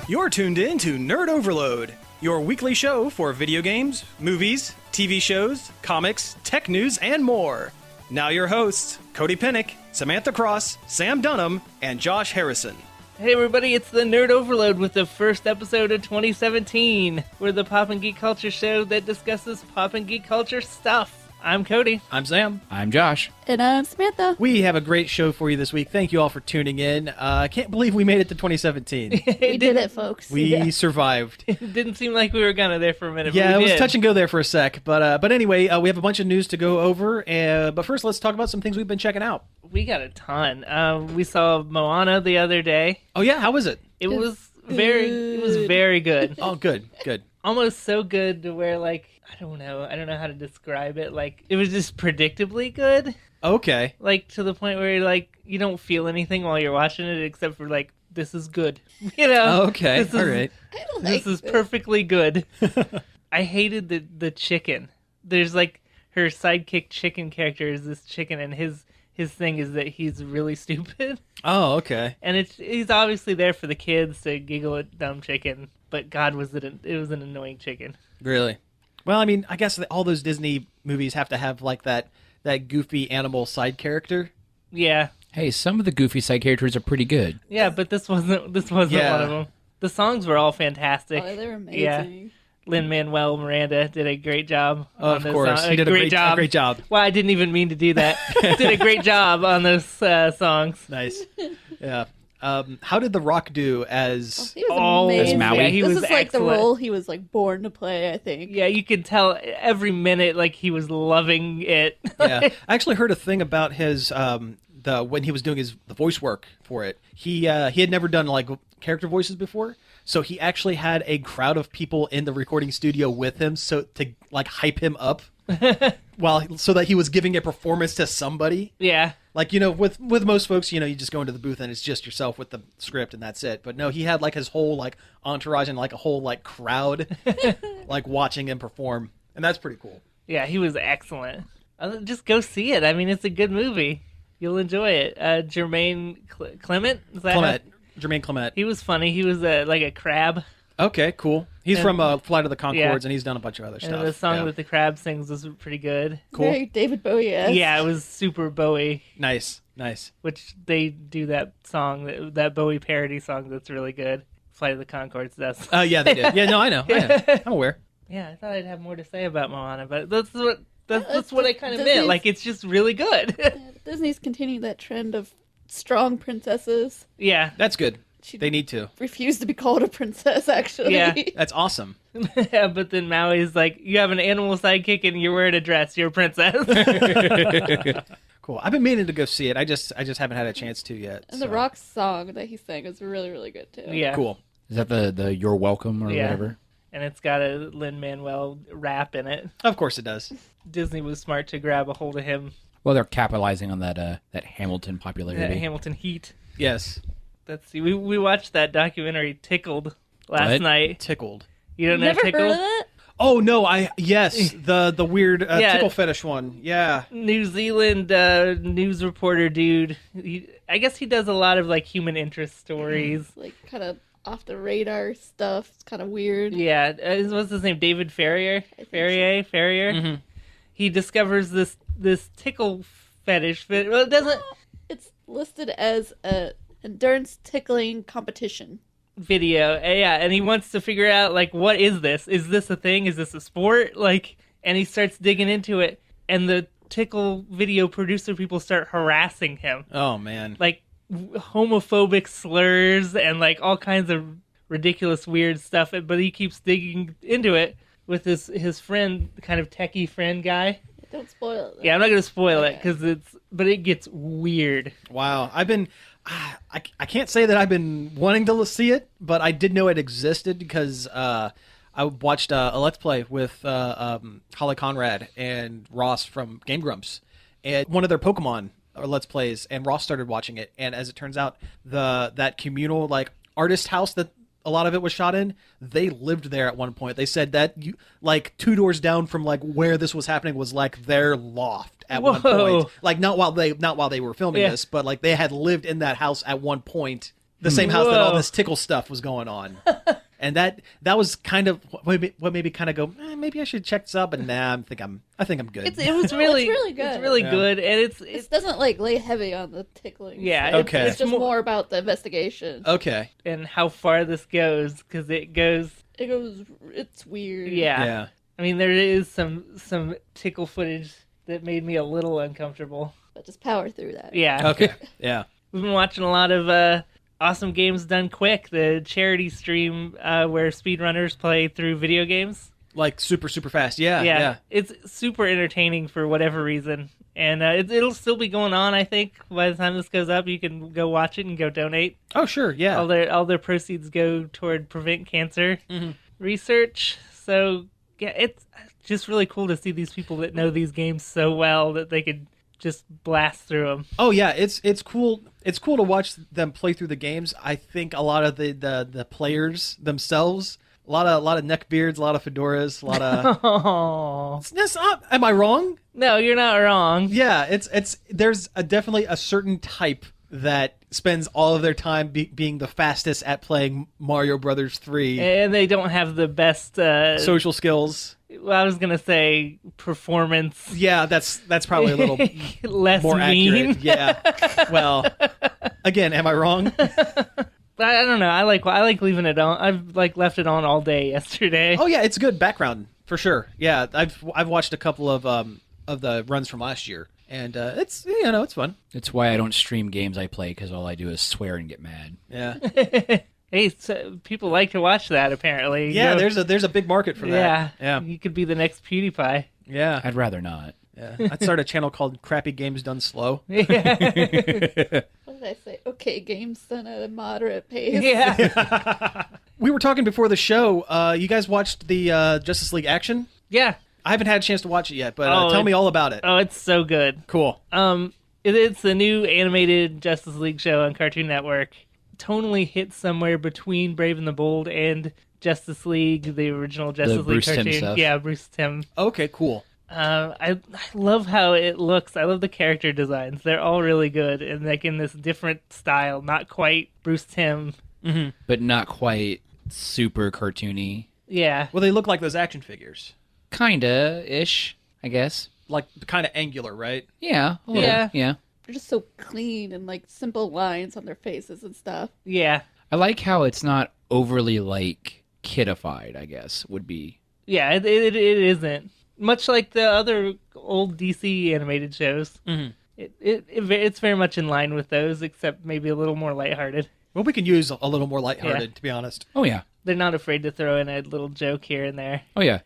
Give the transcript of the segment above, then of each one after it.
You're tuned in to Nerd Overload, your weekly show for video games, movies, TV shows, comics, tech news, and more. Now your hosts, Cody Pennick, Samantha Cross, Sam Dunham, and Josh Harrison. Hey everybody, it's the Nerd Overload with the first episode of 2017. We're the pop and geek culture show that discusses pop and geek culture stuff. I'm Cody. I'm Sam. I'm Josh. And I'm Samantha. We have a great show for you this week. Thank you all for tuning in. I can't believe we made it to 2017. We did it, folks. We survived. It didn't seem like we were gonna there for a minute. Yeah, but it was did. touch and go there for a sec. But anyway, we have a bunch of news to go over. But first, let's talk about some things we've been checking out. We got a ton. We saw Moana the other day. Oh yeah, how was it? It was very good. Oh, good. Almost so good to where, like, I don't know how to describe it. Like, it was just predictably good. Okay. Like, to the point where, like, you don't feel anything while you're watching it except for, like, this is good. You know? Okay, all right. This is perfectly good. I hated the chicken. There's, like, her sidekick chicken character is this chicken, and his thing is that he's really stupid. Oh, okay. And he's obviously there for the kids to giggle at dumb chicken, but God, it was an annoying chicken. Really? Well, I mean, I guess that all those Disney movies have to have, like, that goofy animal side character. Yeah. Hey, some of the goofy side characters are pretty good. Yeah, but this wasn't one of them. The songs were all fantastic. Oh, they were amazing. Yeah. Lin-Manuel Miranda did a great job. Of course, he did a great job. Well, I didn't even mean to do that. Did a great job on those songs. Nice. Yeah. How did The Rock do as? He was amazing. as Maui? Yeah, he this was is like excellent. the role he was like born to play, I think. Yeah, you could tell every minute like he was loving it. Yeah, I actually heard a thing about his when he was doing the voice work for it. He had never done like character voices before, so he actually had a crowd of people in the recording studio with him, so to like hype him up, so that he was giving a performance to somebody. Yeah. Like, you know, with most folks, you know, you just go into the booth and it's just yourself with the script and that's it. But no, he had like his whole like entourage and like a whole like crowd like watching him perform, and that's pretty cool. Yeah, he was excellent. Just go see it. I mean, it's a good movie. You'll enjoy it. Jermaine Clement? Is that Jermaine Clement. He was funny. He was like a crab. Okay, cool. He's from Flight of the Conchords, yeah. and he's done a bunch of other stuff. And the song yeah. that the crab sings was pretty good. Cool. Very David Bowie-esque. Yeah, it was super Bowie. Nice. Which they do that song, that Bowie parody song that's really good. Flight of the Conchords does. Yeah, they did. Yeah, no, I know. I'm aware. Yeah, I thought I'd have more to say about Moana, but that's what I kind of meant. Like, it's just really good. Yeah, Disney's continuing that trend of strong princesses. Yeah. That's good. She They need to. refused to be called a princess, actually. Yeah. That's awesome. Yeah, but then Maui's like, you have an animal sidekick and you're wearing a dress. You're a princess. Cool. I've been meaning to go see it. I just haven't had a chance to yet. And the Rock song that he sang is really, really good, too. Yeah. Cool. Is that the You're Welcome or Yeah. whatever? And it's got a Lin-Manuel rap in it. Of course it does. Disney was smart to grab a hold of him. Well, they're capitalizing on that Hamilton popularity. That Hamilton heat. Yes. Let's see. We watched that documentary Tickled last What? night. Tickled. You don't know Never Tickled? heard of that? Oh no! The weird Yeah. tickle fetish one. Yeah. New Zealand news reporter dude. I guess he does a lot of like human interest stories. Like, kind of off the radar stuff. It's kind of weird. Yeah, what's his name? David Ferrier. Ferrier. Mm-hmm. He discovers this tickle fetish. Well, it doesn't. It's listed as a endurance tickling competition. Video, yeah, and he wants to figure out like, what is this? Is this a thing? Is this a sport? Like, and he starts digging into it, and the tickle video producer people start harassing him, Oh man. like homophobic slurs and like all kinds of ridiculous weird stuff. But he keeps digging into it with his friend, kind of techie friend guy. Don't spoil it. Though. Yeah, I'm not gonna spoil it Okay. but it gets weird. Wow. I can't say that I've been wanting to see it, but I did know it existed because I watched a Let's Play with Holly Conrad and Ross from Game Grumps, and one of their Pokemon Let's Plays, and Ross started watching it, and as it turns out, that communal like artist house that a lot of it was shot in, they lived there at one point. They said that like 2 doors down from like where this was happening was like their loft at one point. Like not while they were filming this, but like they had lived in that house at one point the same house that all Whoa. this tickle stuff was going on. And that was kind of what made me kind of go, maybe I should check this out, but nah, I think I'm good. It was really, It's really good. It's really Yeah. good, and It doesn't like lay heavy on the tickling. yeah, stuff. Okay. It's just more about the investigation. Okay. and how far this goes because it goes. It's weird. Yeah. Yeah. I mean, there is some tickle footage that made me a little uncomfortable. But just power through that. Yeah. Okay. Yeah. We've been watching a lot of Awesome Games Done Quick, the charity stream where speedrunners play through video games. Like super fast. Yeah. Yeah. It's super entertaining for whatever reason. And it'll still be going on, I think. By the time this goes up, you can go watch it and go donate. Oh, sure. Yeah. All their proceeds go toward prevent cancer research. So, yeah, it's just really cool to see these people that know these games so well that they could just blast through them. Oh yeah, it's cool. It's cool to watch them play through the games. I think a lot of the players themselves, a lot of neck beards, a lot of fedoras, a lot of. Oh Am I wrong? no, you're not wrong. Yeah, there's definitely a certain type that spends all of their time being the fastest at playing Mario Brothers 3. And they don't have the best. Social skills. Well, I was gonna say performance. Yeah, that's probably a little Less more mean. accurate. Yeah. Well, again, am I wrong? I don't know. I like leaving it on. I've left it on all day yesterday. Oh yeah, it's good background for sure. Yeah, I've watched a couple of the runs from last year, and it's it's fun. It's why I don't stream games I play, because all I do is swear and get mad. Yeah, Hey, so people like to watch that apparently. yeah. Go- There's a big market for that. Yeah, you could be the next PewDiePie. Yeah. I'd rather not. Yeah. I'd start a channel called Crappy Games Done Slow. Yeah, What did I say? Okay, games done at a moderate pace. yeah, We were talking before the show. You guys watched the Justice League action? yeah. I haven't had a chance to watch it yet, but Oh, tell me all about it. Oh, it's so good. Cool. It's the new animated Justice League show on Cartoon Network. Tonally hits somewhere between Brave and the Bold and Justice League, the original Justice League Bruce Timm cartoon. stuff. Yeah, Bruce Timm. Okay, cool. I love how it looks. I love the character designs. They're all really good and like in this different style. Not quite Bruce Timm. But not quite super cartoony. Yeah. Well, they look like those action figures. Kinda-ish, I guess. Like kind of angular, right? Yeah. A little, Yeah. Yeah. They're just so clean and like simple lines on their faces and stuff. Yeah. I like how it's not overly, kidified, I guess, would be. Yeah, it isn't. Much like the other old DC animated shows. Mhm. It's very much in line with those, except maybe a little more lighthearted. Well, we can use a little more lighthearted, to be honest. Oh, yeah. They're not afraid to throw in a little joke here and there. Oh, yeah.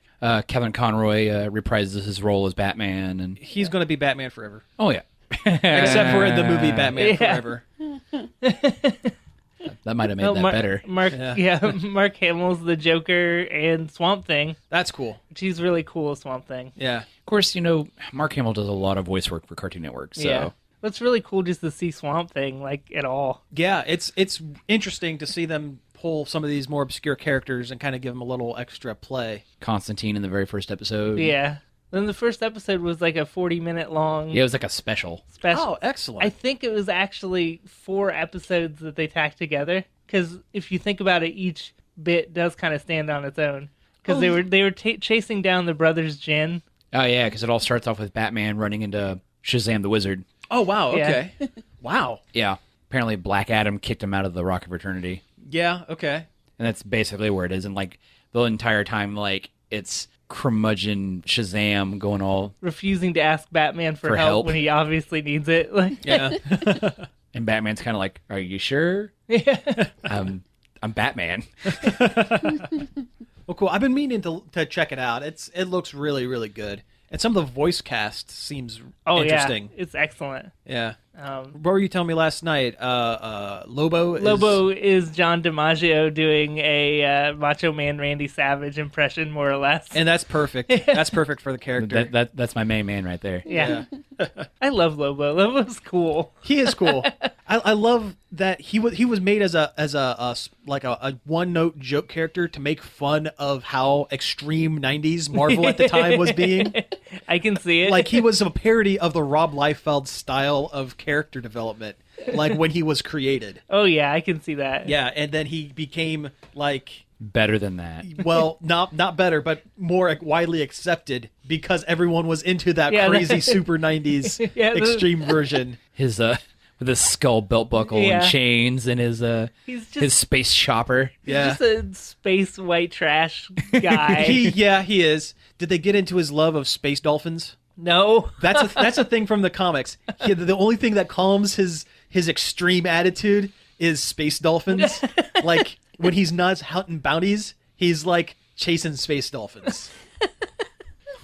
Kevin Conroy reprises his role as Batman, and... He's going to be Batman forever. Oh, yeah. Except for in the movie Batman Yeah. Forever. That might have made that better. Mark Mark Hamill's the Joker and Swamp Thing. That's cool. She's really cool as Swamp Thing. Yeah. Of course, Mark Hamill does a lot of voice work for Cartoon Network, so... Yeah. It's really cool just to see Swamp Thing, at all. Yeah, it's interesting to see them pull some of these more obscure characters and kind of give them a little extra play. Constantine in the very first episode. Yeah. Then the first episode was like a 40-minute long Yeah, it was like a special. special. Oh, excellent. I think it was actually 4 episodes that they tacked together. Because if you think about it, each bit does kind of stand on its own. Because they were chasing down the brothers Jin. Oh, yeah, because it all starts off with Batman running into Shazam the Wizard. Oh, wow. Yeah. Okay. Wow. Yeah. Apparently Black Adam kicked him out of the Rock of Eternity. Yeah. Okay. And that's basically where it is. And, the entire time, it's curmudgeon Shazam going all... Refusing to ask Batman for help when he obviously needs it. Yeah. And Batman's kind of like, are you sure? Yeah. I'm Batman. Well, cool. I've been meaning to check it out. It looks really, really good. And some of the voice cast seems interesting. Yeah. It's excellent. Yeah. What were you telling me last night? Lobo is John DiMaggio doing a Macho Man Randy Savage impression, more or less. And that's perfect. That's perfect for the character. That's my main man right there. Yeah. I love Lobo. Lobo's cool. He is cool. I love that he was made as a like a one note joke character to make fun of how extreme 90s Marvel at the time was being. I can see it. Like he was a parody of the Rob Liefeld style of character development, like when he was created. Oh yeah, I can see that. Yeah, and then he became like Better than that. well, not better, but more widely accepted because everyone was into that Yeah, crazy super 90s Yeah, extreme version. His with his skull belt buckle Yeah. and chains and his He's just his space chopper. Yeah. just a space white trash guy. He is. Did they get into his love of space dolphins? No. That's a thing from the comics. The only thing that calms his extreme attitude is space dolphins. Like when he's not hunting bounties, he's like chasing space dolphins.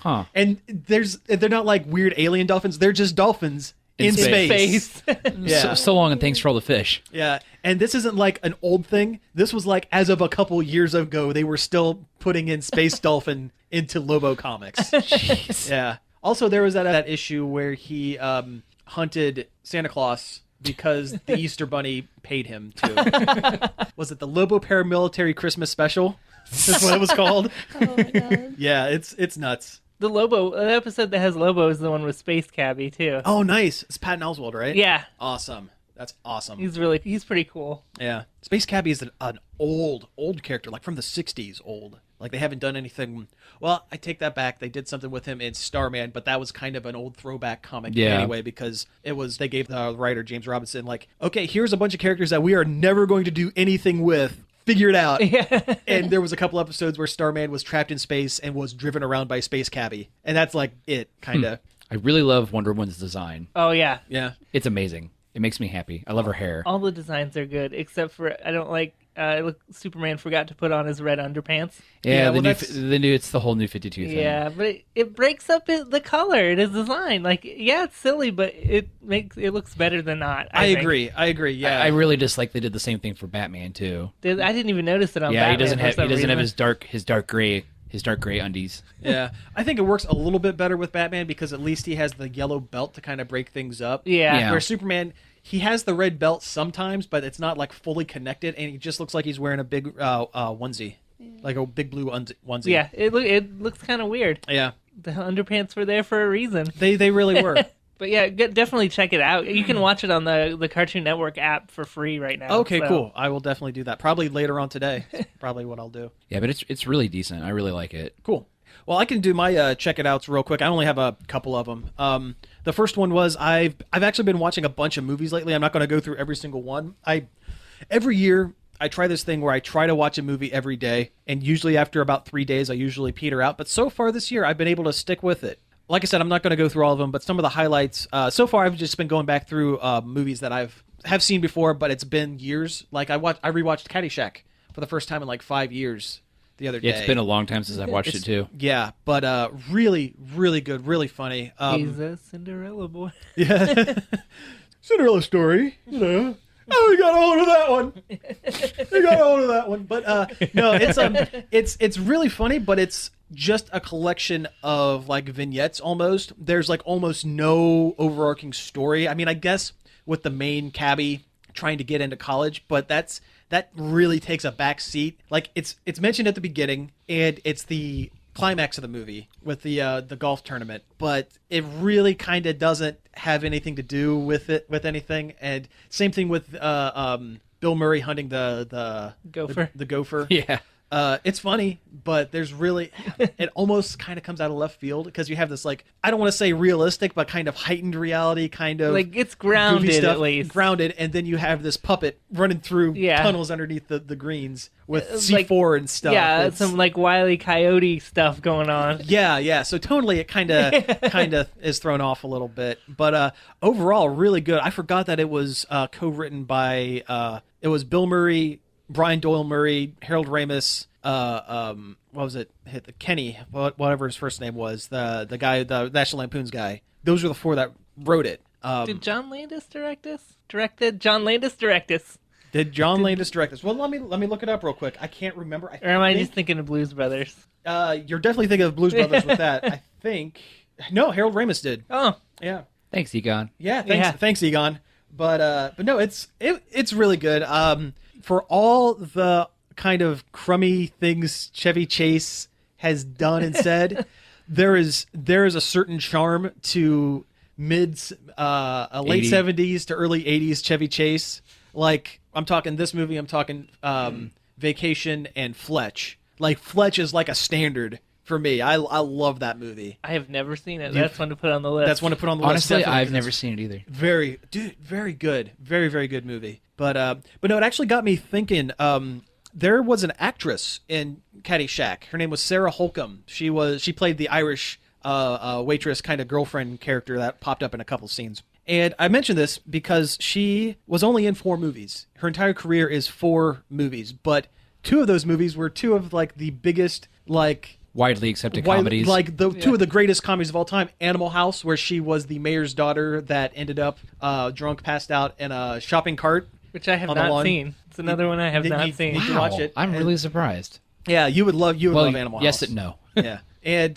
Huh. And they're not like weird alien dolphins. They're just dolphins in space. Yeah. So long and thanks for all the fish. Yeah. And this isn't like an old thing. This was like as of a couple years ago, they were still putting in space dolphin into Lobo comics. Jeez. Yeah. Also, there was that issue where he hunted Santa Claus because the Easter Bunny paid him to. Was it the Lobo Paramilitary Christmas Special? That's what it was called. Oh my god. Yeah, it's nuts. The episode that has Lobo is the one with Space Cabbie too. Oh, nice. It's Patton Oswalt, right? Yeah, Awesome. That's awesome. he's pretty cool. Yeah. Space Cabbie is an old character, like from the 60s old. Like they haven't done anything. Well, I take that back. They did something with him in Starman, but that was kind of an old throwback comic anyway because they gave the writer James Robinson like, okay, here's a bunch of characters that we are never going to do anything with. Figure it out. Yeah. And there was a couple episodes where Starman was trapped in space and was driven around by Space Cabbie. And that's like it, kind of. I really love Wonder Woman's design. Oh yeah. Yeah. It's amazing. It makes me happy. I love her hair. All the designs are good except for I don't like. Superman forgot to put on his red underpants. Yeah, well, the new it's the whole new 52 thing. Yeah, but it breaks up the color. It is design. Like, yeah, it's silly, but it looks better than not. I think. agree. Yeah. I really dislike they did the same thing for Batman too. I didn't even notice it on Yeah, Batman. he doesn't have reason. his dark gray undies. Yeah, I think it works a little bit better with Batman because at least he has the yellow belt to kind of break things up. Yeah. Where Superman, he has the red belt sometimes, but it's not like fully connected, and he just looks like he's wearing a big onesie, like a big blue onesie. Yeah, it looks kind of weird. Yeah, The underpants were there for a reason. they really were. But yeah, definitely check it out. You can watch it on the Cartoon Network app for free right now. Okay, so. cool. I will definitely do that. Probably later on today. That's probably what I'll do. Yeah, but it's really decent. I really like it. Cool. Well, I can do my check it outs real quick. I only have a couple of them. The first one was I've actually been watching a bunch of movies lately. I'm not going to go through every single one. Every year I try this thing where I try to watch a movie every day, and usually after about 3 days I usually peter out. But so far this year I've been able to stick with it. Like I said, I'm not going to go through all of them, but some of the highlights so far I've just been going back through movies that have seen before, but it's been years. Like I rewatched Caddyshack for the first time in like 5 years. The other day. Yeah, it's been a long time since I've watched it too. Yeah, but really, really good, really funny. He's a Cinderella boy. Yeah, Cinderella story. You know, oh, we got a hold of that one. We got a hold of that one. But no, it's really funny, but it's just a collection of like vignettes. Almost, there's like almost no overarching story. I mean, I guess with the main cabbie trying to get into college, but that really takes a back seat. Like it's mentioned at the beginning, and it's the climax of the movie with the golf tournament, but it really kind of doesn't have anything to do with anything. And same thing with Bill Murray hunting the Gopher. The gopher. Yeah. It's funny, but there's really, it almost kind of comes out of left field because you have this, like, I don't want to say realistic, but kind of heightened reality, kind of Like, it's goofy grounded stuff, at least. grounded, and then you have this puppet running through tunnels underneath the greens with C4 and stuff. Yeah, It's- some like Wile E. Coyote stuff going on. yeah. So tonally, it kind of is thrown off a little bit, but overall, really good. I forgot that it was co-written by it was Bill Murray, Brian Doyle Murray, Harold Ramis, what was it? Kenny, whatever his first name was, the guy, the National Lampoon's guy. Those are the four that wrote it. Did John Landis direct this? John Landis direct this? Did John Landis direct this? Well, let me look it up real quick. I can't remember. Or am I just thinking of Blues Brothers? You're definitely thinking of Blues Brothers with that. I think no, Harold Ramis did. Oh, Yeah. Thanks, Egon. Yeah, thanks, Yeah. thanks, Egon. But no, it's really good. For all the kind of crummy things Chevy Chase has done and said, there is a certain charm to late 70s to early 80s Chevy Chase. Like, I'm talking this movie, I'm talking Vacation and Fletch. Like, Fletch is like a standard for me. I love that movie. I have never seen it. That's one to put on the list. That's one to put on the Honestly, list. Honestly, I've never seen it either. Very good. Very, very good movie. But no, it actually got me thinking. There was an actress in Caddyshack. Her name was Sarah Holcomb. She played the Irish waitress kind of girlfriend character that popped up in a couple scenes. And I mention this because she was only in 4 movies. Her entire career is 4 movies, but 2 of those movies were 2 of like the biggest widely accepted comedies. Like the 2 of the greatest comedies of all time. Animal House, where she was the mayor's daughter that ended up drunk, passed out in a shopping cart. Which I have not seen. It's another one I have not seen. You need to watch it. I'm really surprised. Yeah, you would love Animal House. Yes and no. Yeah. And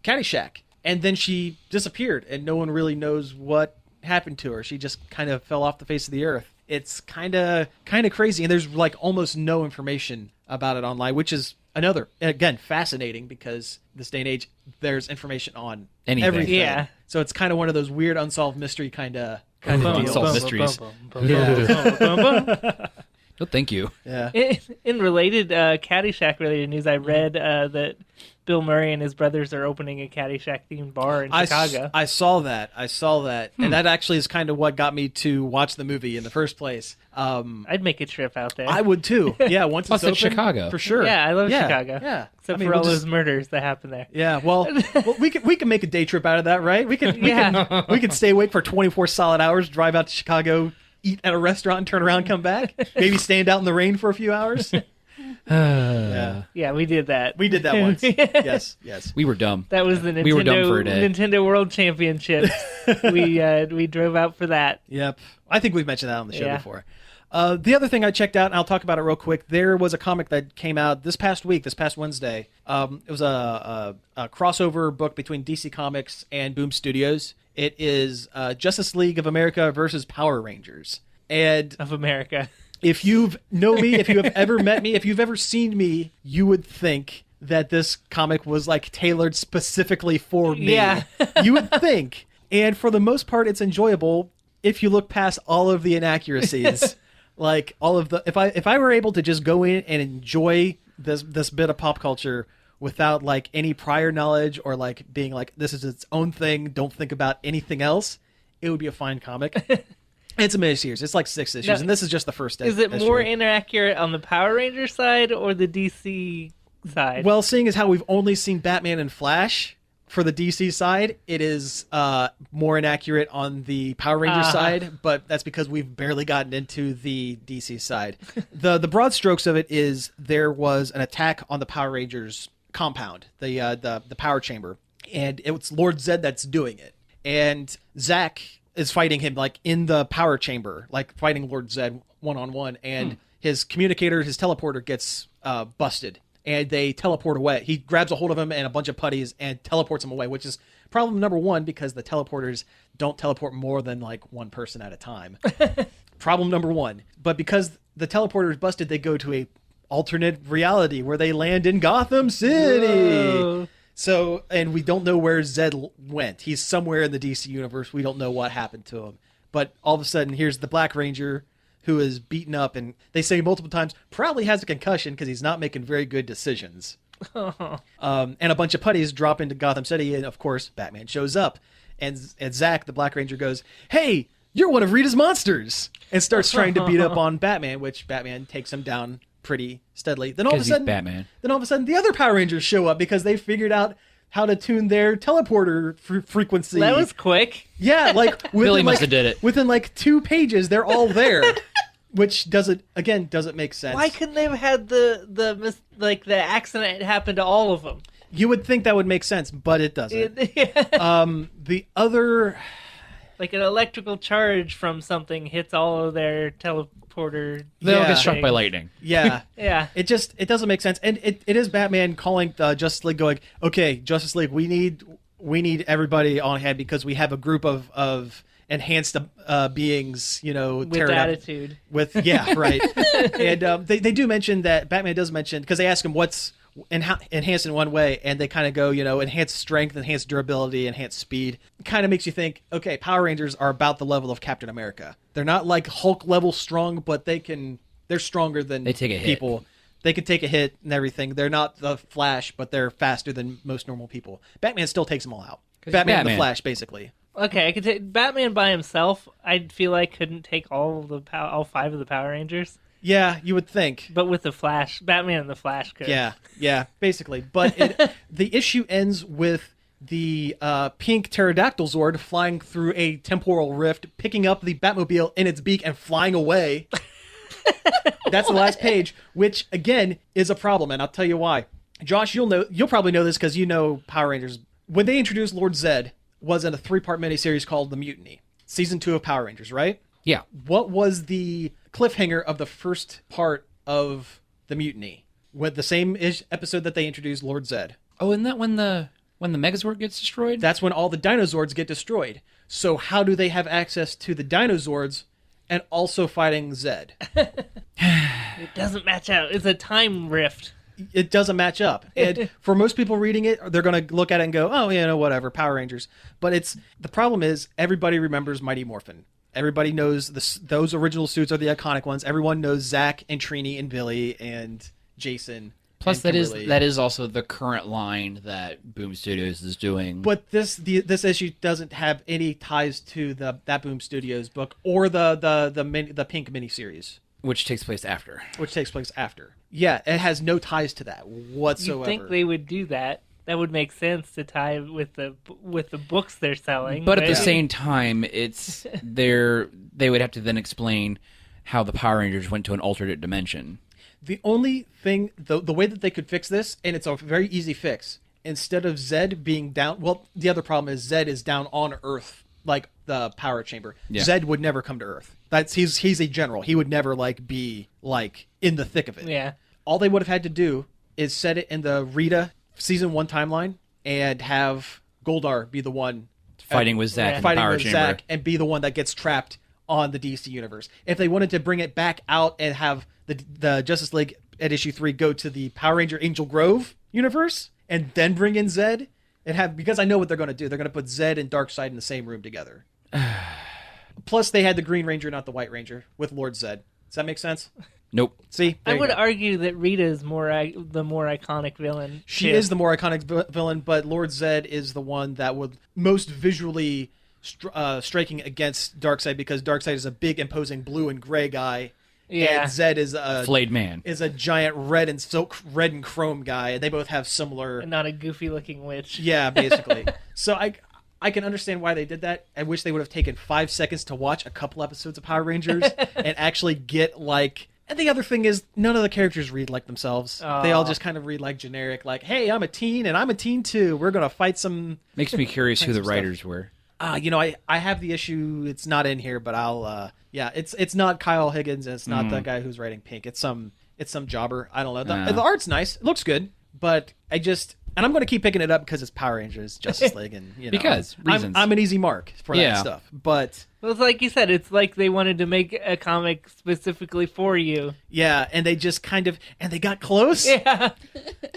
Caddyshack. And then she disappeared, and no one really knows what happened to her. She just kind of fell off the face of the earth. It's kind of crazy, and there's like almost no information about it online, which is again fascinating, because this day and age there's information on everything. Yeah. So it's kind of one of those weird unsolved mystery kind of deals. Unsolved mysteries. No, thank you. Yeah. In related Caddyshack related news, I read that Bill Murray and his brothers are opening a Caddyshack themed bar in Chicago. I saw that. And that actually is kind of what got me to watch the movie in the first place. I'd make a trip out there. I would too. Yeah, once it's open, Chicago. for sure. Yeah, I love Chicago. Yeah, Except for all those murders that happen there. Yeah, well, we can make a day trip out of that, right? We can stay awake for 24 solid hours, drive out to Chicago, eat at a restaurant, and turn around, and come back. Maybe stand out in the rain for a few hours. Yeah, we did that. We did that once. Yes. We were dumb. That was the Nintendo, We were dumb for a day. Nintendo World Championship. we drove out for that. Yep. I think we've mentioned that on the show before. The other thing I checked out, and I'll talk about it real quick, there was a comic that came out this past Wednesday. It was a crossover book between DC Comics and Boom Studios. It is Justice League of America versus Power Rangers. And Of America. if you know me, if you have ever met me, if you've ever seen me, you would think that this comic was like tailored specifically for me. Yeah. You would think. And for the most part, it's enjoyable if you look past all of the inaccuracies. Like all of the, if I were able to just go in and enjoy this bit of pop culture without like any prior knowledge or like being like, this is its own thing, don't think about anything else, it would be a fine comic. It's a miniseries. It's like 6 issues, Now, and this is just the first Is it issue. more inaccurate on the Power Ranger side or the DC side? Well, seeing as how we've only seen Batman and Flash for the DC side, it is more inaccurate on the Power Ranger side, but that's because we've barely gotten into the DC side. The broad strokes of it is there was an attack on the Power Rangers compound, the power chamber, and it's Lord Zed that's doing it. And Zach is fighting him like in the power chamber, like fighting Lord Zed one-on-one, and his communicator, his teleporter gets busted, and they teleport away. He grabs a hold of him and a bunch of putties and teleports him away, which is problem number 1 because the teleporters don't teleport more than like one person at a time. Problem number 1. But because the teleporter is busted, they go to a alternate reality where they land in Gotham City. Whoa. So, and we don't know where Zed went. He's somewhere in the DC universe. We don't know what happened to him. But all of a sudden, here's the Black Ranger who is beaten up, and they say multiple times, probably has a concussion because he's not making very good decisions. And a bunch of putties drop into Gotham City, and of course, Batman shows up. And Zach, the Black Ranger, goes, "Hey, you're one of Rita's monsters," and starts trying to beat up on Batman, which Batman takes him down pretty steadily. Then all of a sudden, Batman. Then all of a sudden, the other Power Rangers show up because they figured out how to tune their teleporter frequency. That was quick. Yeah, like Billy must have did it. Within like 2 pages, they're all there, which doesn't make sense. Why couldn't they have had the accident happen to all of them? You would think that would make sense, but it doesn't. The other, like an electrical charge from something hits all of their teleporter. They all Yeah. get struck by lightning. yeah. Yeah. It doesn't make sense, and it is Batman calling the Justice League, going, "Okay, Justice League, we need everybody on hand because we have a group of enhanced beings, with tearing up- attitude. right. And they do mention that Batman does mention, because they ask him what's enhanced in one way, and they kind of go, enhanced strength, enhanced durability, enhanced speed. Kind of makes you think, okay, Power Rangers are about the level of Captain America. They're not like Hulk level strong, but they're stronger than They take a hit. people. They can take a hit and everything. They're not the Flash, but they're faster than most normal people. Batman still takes them all out. Batman and the Flash, basically. Okay, I could take Batman by himself. I'd feel like couldn't take all 5 of the Power Rangers. Yeah, you would think. But with the Flash, Batman and the Flash could. Yeah, basically. But the issue ends with the pink pterodactyl Zord flying through a temporal rift, picking up the Batmobile in its beak and flying away. That's the last page, which again is a problem, and I'll tell you why. Josh, you'll probably know this because you know Power Rangers. When they introduced Lord Zed, was in a 3-part miniseries called The Mutiny, season 2 of Power Rangers, right? Yeah. What was the cliffhanger of the first part of The Mutiny? With the same episode that they introduced Lord Zed. Oh, isn't that when the Megazord gets destroyed? That's when all the Dinozords get destroyed. So how do they have access to the Dinozords and also fighting Zed? It doesn't match out. It's a time rift. It doesn't match up. And for most people reading it, they're going to look at it and go, oh, whatever, Power Rangers. But the problem is everybody remembers Mighty Morphin. Everybody knows those original suits are the iconic ones. Everyone knows Zach and Trini and Billy and Jason. Plus, and that is also the current line that Boom Studios is doing. But this issue doesn't have any ties to that Boom Studios book or the Pink miniseries, Which takes place after. Yeah, it has no ties to that whatsoever. You'd think they would do that. That would make sense to tie with the books they're selling. But at the same time, they would have to then explain how the Power Rangers went to an alternate dimension. The only thing, the way that they could fix this, and it's a very easy fix, instead of Zed being down, well, the other problem is Zed is down on Earth, like the power chamber. Yeah. Zed would never come to Earth. He's a general. He would never be in the thick of it. Yeah. All they would have had to do is set it in the Rita season 1 timeline and have Goldar be the one Fighting with Zack in the fighting power with chamber. Zack and be the one that gets trapped on the DC universe. If they wanted to bring it back out and have the Justice League at issue 3 go to the Power Ranger Angel Grove universe and then bring in Zed and because I know what they're going to do. They're going to put Zed and Darkseid in the same room together. Plus they had the Green Ranger, not the White Ranger, with Lord Zed. Does that make sense? Nope. See, I there would you go. argue that Rita is the more iconic villain. She too. is the more iconic villain, but Lord Zed is the one that would most visually striking against Darkseid because Darkseid is a big, imposing blue and gray guy. Yeah. And Zed is a Flayed man. Is a giant red and chrome guy, and they both have similar. And not a goofy looking witch. Yeah, basically. So I can understand why they did that. I wish they would have taken 5 seconds to watch a couple episodes of Power Rangers and actually get And the other thing is, none of the characters read like themselves. They all just kind of read like generic, like, "Hey, I'm a teen, and I'm a teen too. We're gonna fight some." Makes me curious who the some writers were. I have the issue. It's not in here, but I'll. It's not Kyle Higgins, and it's not the guy who's writing Pink. It's some jobber. I don't know. The art's nice. It looks good, but and I'm going to keep picking it up because it's Power Rangers, Justice League, and Because reasons. I'm an easy mark for that stuff. But Well, it's like you said, it's like they wanted to make a comic specifically for you. yeah, and they just they got close. Yeah.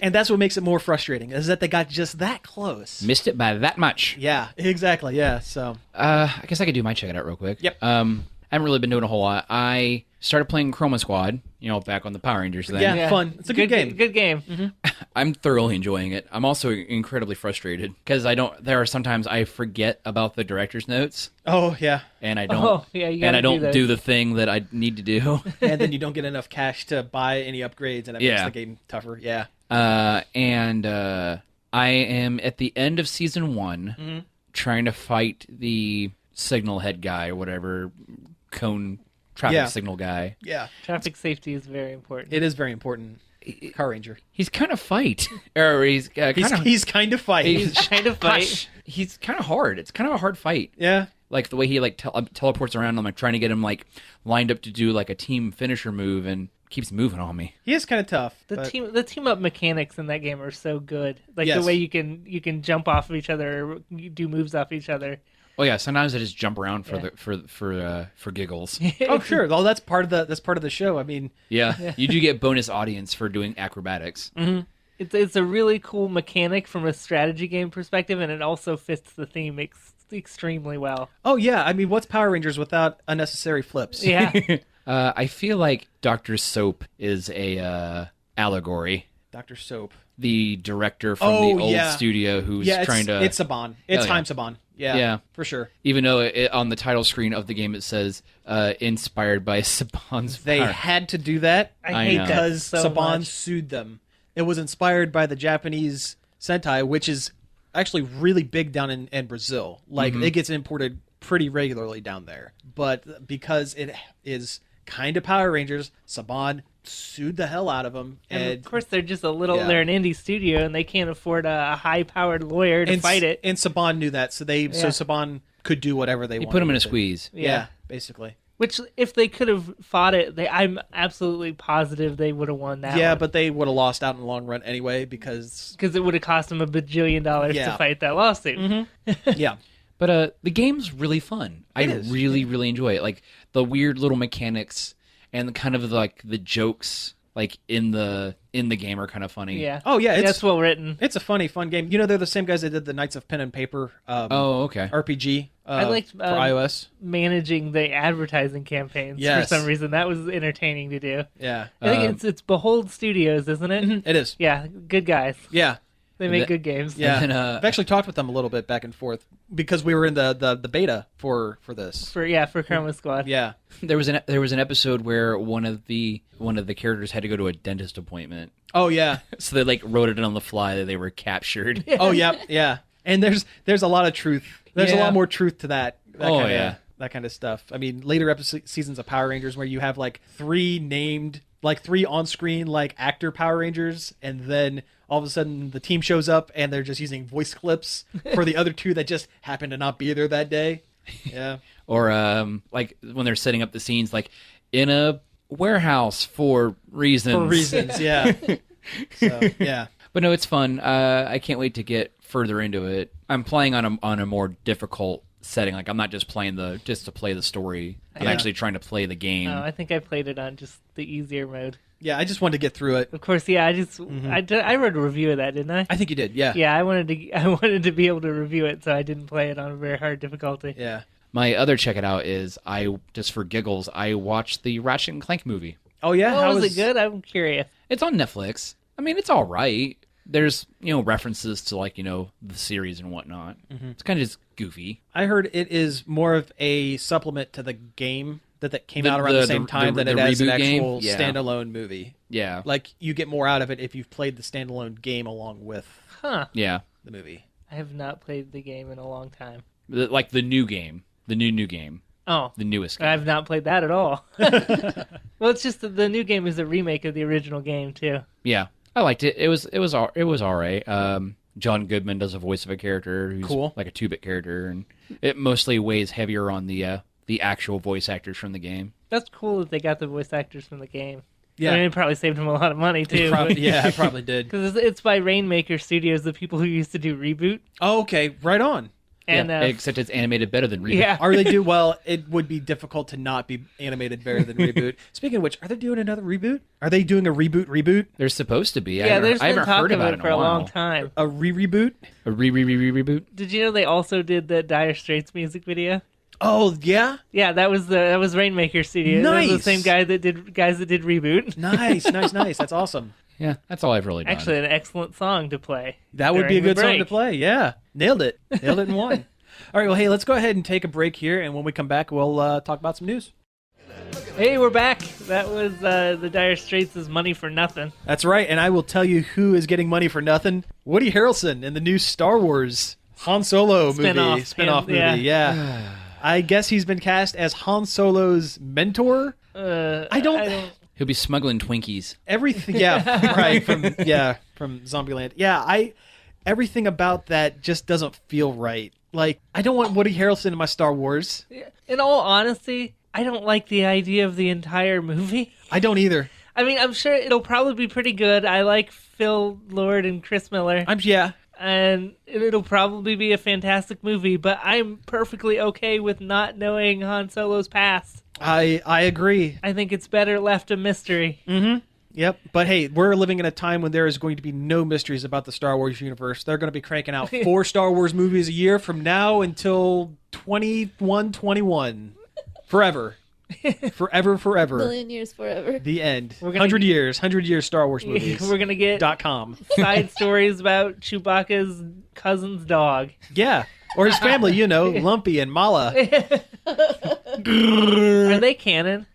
And that's what makes it more frustrating is that they got just that close. Missed it by that much. Yeah, exactly. Yeah, so I guess I could do my check it out real quick. Yep. I haven't really been doing a whole lot. I started playing Chroma Squad, back on the Power Rangers thing. Yeah. Fun. It's a good game. Good game. I'm thoroughly enjoying it. I'm also incredibly frustrated because there are sometimes I forget about the director's notes Oh yeah, and I don't Oh, yeah, you and gotta I don't those. do the thing that I need to do. and then you don't get enough cash to buy any upgrades, and it makes Yeah. the game tougher. Yeah. And I am at the end of season 1 trying to fight the signal head guy or whatever, cone traffic signal guy. Yeah. Traffic safety is very important. It is very important. Car Ranger. He's kind of fight. Or he's kind of... He's kind of fighting. He's kind of fight. He's kind of hard. It's kind of a hard fight. Yeah. Like the way he teleports around. I'm trying to get him lined up to do a team finisher move and keeps moving on me. He is kind of tough. The but- team up mechanics in that game are so good. Like Yes. the way you can jump off of each other, or you do moves off each other. Oh yeah, sometimes I just jump around for Yeah. for giggles. Oh sure, well that's part of the show. I mean, Yeah, you do get bonus audience for doing acrobatics. It's a really cool mechanic from a strategy game perspective, and it also fits the theme extremely well. oh yeah, I mean, what's Power Rangers without unnecessary flips? Yeah. I feel like Dr. Soap is a allegory. Dr. Soap. The director from Oh, the old yeah. studio who's Yeah, trying to... it's Saban. It's Oh, yeah. Time Saban. Yeah, Yeah. for sure. Even though on the title screen of the game it says inspired by Saban's They power. had to do that I hate know. that because so Saban much. sued them. It was inspired by the Japanese Sentai, which is actually really big down in Brazil. Like, it gets imported pretty regularly down there. But because it is kind of Power Rangers, Saban sued the hell out of them. And of course, they're just a little. Yeah. They're an indie studio, and they can't afford a high-powered lawyer to fight it. And Saban knew that, so Yeah. Saban could do whatever they You wanted. put him in a with it. squeeze. Yeah, basically. Which, if they could have fought it, I'm absolutely positive they would have won that. Yeah, but they would have lost out in the long run anyway because because it would have cost them $1 bajillion Yeah. to fight that lawsuit. yeah. But the game's really fun. I It is. really, really enjoy it. Like the weird little mechanics and the kind of like the jokes like in the game are kind of funny. Yeah. Oh yeah, That's well written. it's a fun game. You know, they're the same guys that did the Knights of Pen and Paper Oh, okay. RPG I liked for iOS. managing the advertising campaigns Yes. for some reason. That was entertaining to do. Yeah, I think it's Behold Studios, isn't it? it is. Yeah, good guys. Yeah, They make good games. yeah. then, I've actually talked with them a little bit back and forth because we were in the beta for this. For Chroma Squad. Yeah. There was an episode where one of the characters had to go to a dentist appointment. Oh yeah. So they like wrote it on the fly that they were captured. Oh yeah. Yeah. And there's a lot of truth. There's a Yeah. lot more truth to that. Oh, kinda, yeah. That kind of stuff. I mean, later seasons of Power Rangers where you have like three on-screen like actor Power Rangers, and then all of a sudden the team shows up and they're just using voice clips for the other two that just happen to not be there that day. Yeah. Or like when they're setting up the scenes like in a warehouse for reasons. For reasons, yeah. So, yeah. But no, it's fun. I can't wait to get further into it. I'm playing on a more difficult setting. Like I'm not just playing just to play the story. I'm Yeah. actually trying to play the game. Oh, I think I played it on just the easier mode. Yeah, I just wanted to get through it. Of course, yeah. I wrote a review of that, didn't I? I think you did, yeah. Yeah, I wanted to be able to review it, so I didn't play it on a very hard difficulty. Yeah. My other check it out is just for giggles, I watched the Ratchet and Clank movie. Oh yeah, Oh, was it good? I'm curious. It's on Netflix. I mean, it's all right. There's references to like the series and whatnot. It's kind of just goofy. I heard it is more of a supplement to the game that came out around the- the same time the than it is an reboot game? actual Yeah. standalone movie. Yeah, Like, you get more out of it if you've played the standalone game along with Huh. yeah. the movie. I have not played the game in a long time. Like the new game, the new game, Oh, the newest game. I've not played that at all. Well, it's just that the new game is a remake of the original game too. Yeah, I liked it. It was all right. John Goodman does a voice of a character who's Cool. like a 2-bit character, and it mostly weighs heavier on the actual voice actors from the game. That's cool that they got the voice actors from the game. Yeah. I mean, it probably saved them a lot of money too. Yeah, I probably did. Because it's by Rainmaker Studios, the people who used to do Reboot. Oh, okay, right on. And Yeah, except it's animated better than Reboot. yeah, Are they do well? It would be difficult to not be animated better than Reboot. Speaking of which, are they doing another reboot? Are they doing a reboot? They're supposed to be. yeah. There's I been haven't talk heard of about it it for in a a while. long time. A reboot? A reboot. Did you know they also did the Dire Straits music video? Oh yeah, Yeah, that was Rainmaker Studios. That was Nice. the same guys that did Reboot. nice. That's awesome. Yeah, that's all I've really done. Actually, an excellent song to play. That would be a during the good song to break. play. Yeah, nailed it in one. All right, well, hey, let's go ahead and take a break here, and when we come back, we'll talk about some news. Hey, we're back. That was the Dire Straits' Money for Nothing. That's right, and I will tell you who is getting money for nothing. Woody Harrelson in the new Star Wars Han Solo spinoff movie. Yeah. I guess he's been cast as Han Solo's mentor. I don't He'll be smuggling Twinkies. everything. Yeah, right from Zombieland. Yeah, everything about that just doesn't feel right. Like, I don't want Woody Harrelson in my Star Wars. In all honesty, I don't like the idea of the entire movie. I don't either. I mean, I'm sure it'll probably be pretty good. I like Phil Lord and Chris Miller. and it'll probably be a fantastic movie, but I'm perfectly okay with not knowing Han Solo's past. I agree. I think it's better left a mystery. Yep. But hey, we're living in a time when there is going to be no mysteries about the Star Wars universe. They're going to be cranking out 4 Star Wars movies a year from now until 21. Forever. Forever. Million years forever. The end. 100 years Star Wars movies. We're going to get .com. side stories about Chewbacca's cousin's dog. Yeah. Or his family, Lumpy and Mala. Are they canon?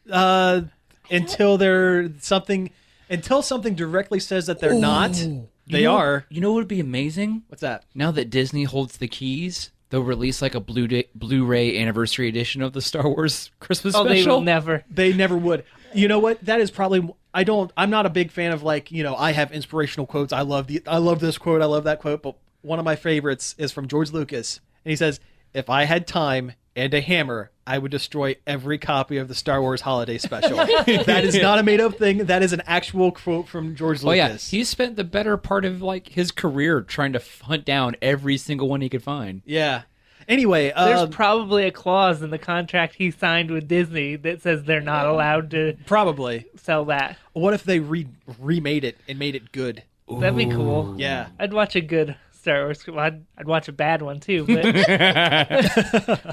Until something directly says that they're not. They are. You know what would be amazing? What's that? Now that Disney holds the keys, they'll release like a Blu-ray anniversary edition of the Star Wars Christmas Oh, special. they will never. They never would. You know what? That is probably. I'm not a big fan of I have inspirational quotes. I love this quote. I love that quote. But one of my favorites is from George Lucas, and he says, "If I had time and a hammer, I would destroy every copy of the Star Wars Holiday Special." That is not a made-up thing. That is an actual quote from George Lucas. Oh yeah, he spent the better part of his career trying to hunt down every single one he could find. Yeah. Anyway, There's probably a clause in the contract he signed with Disney that says they're not allowed to probably. sell that. What if they remade it and made it good? That'd be cool. Yeah. I'd watch a good Star Wars. Well, I'd watch a bad one too. But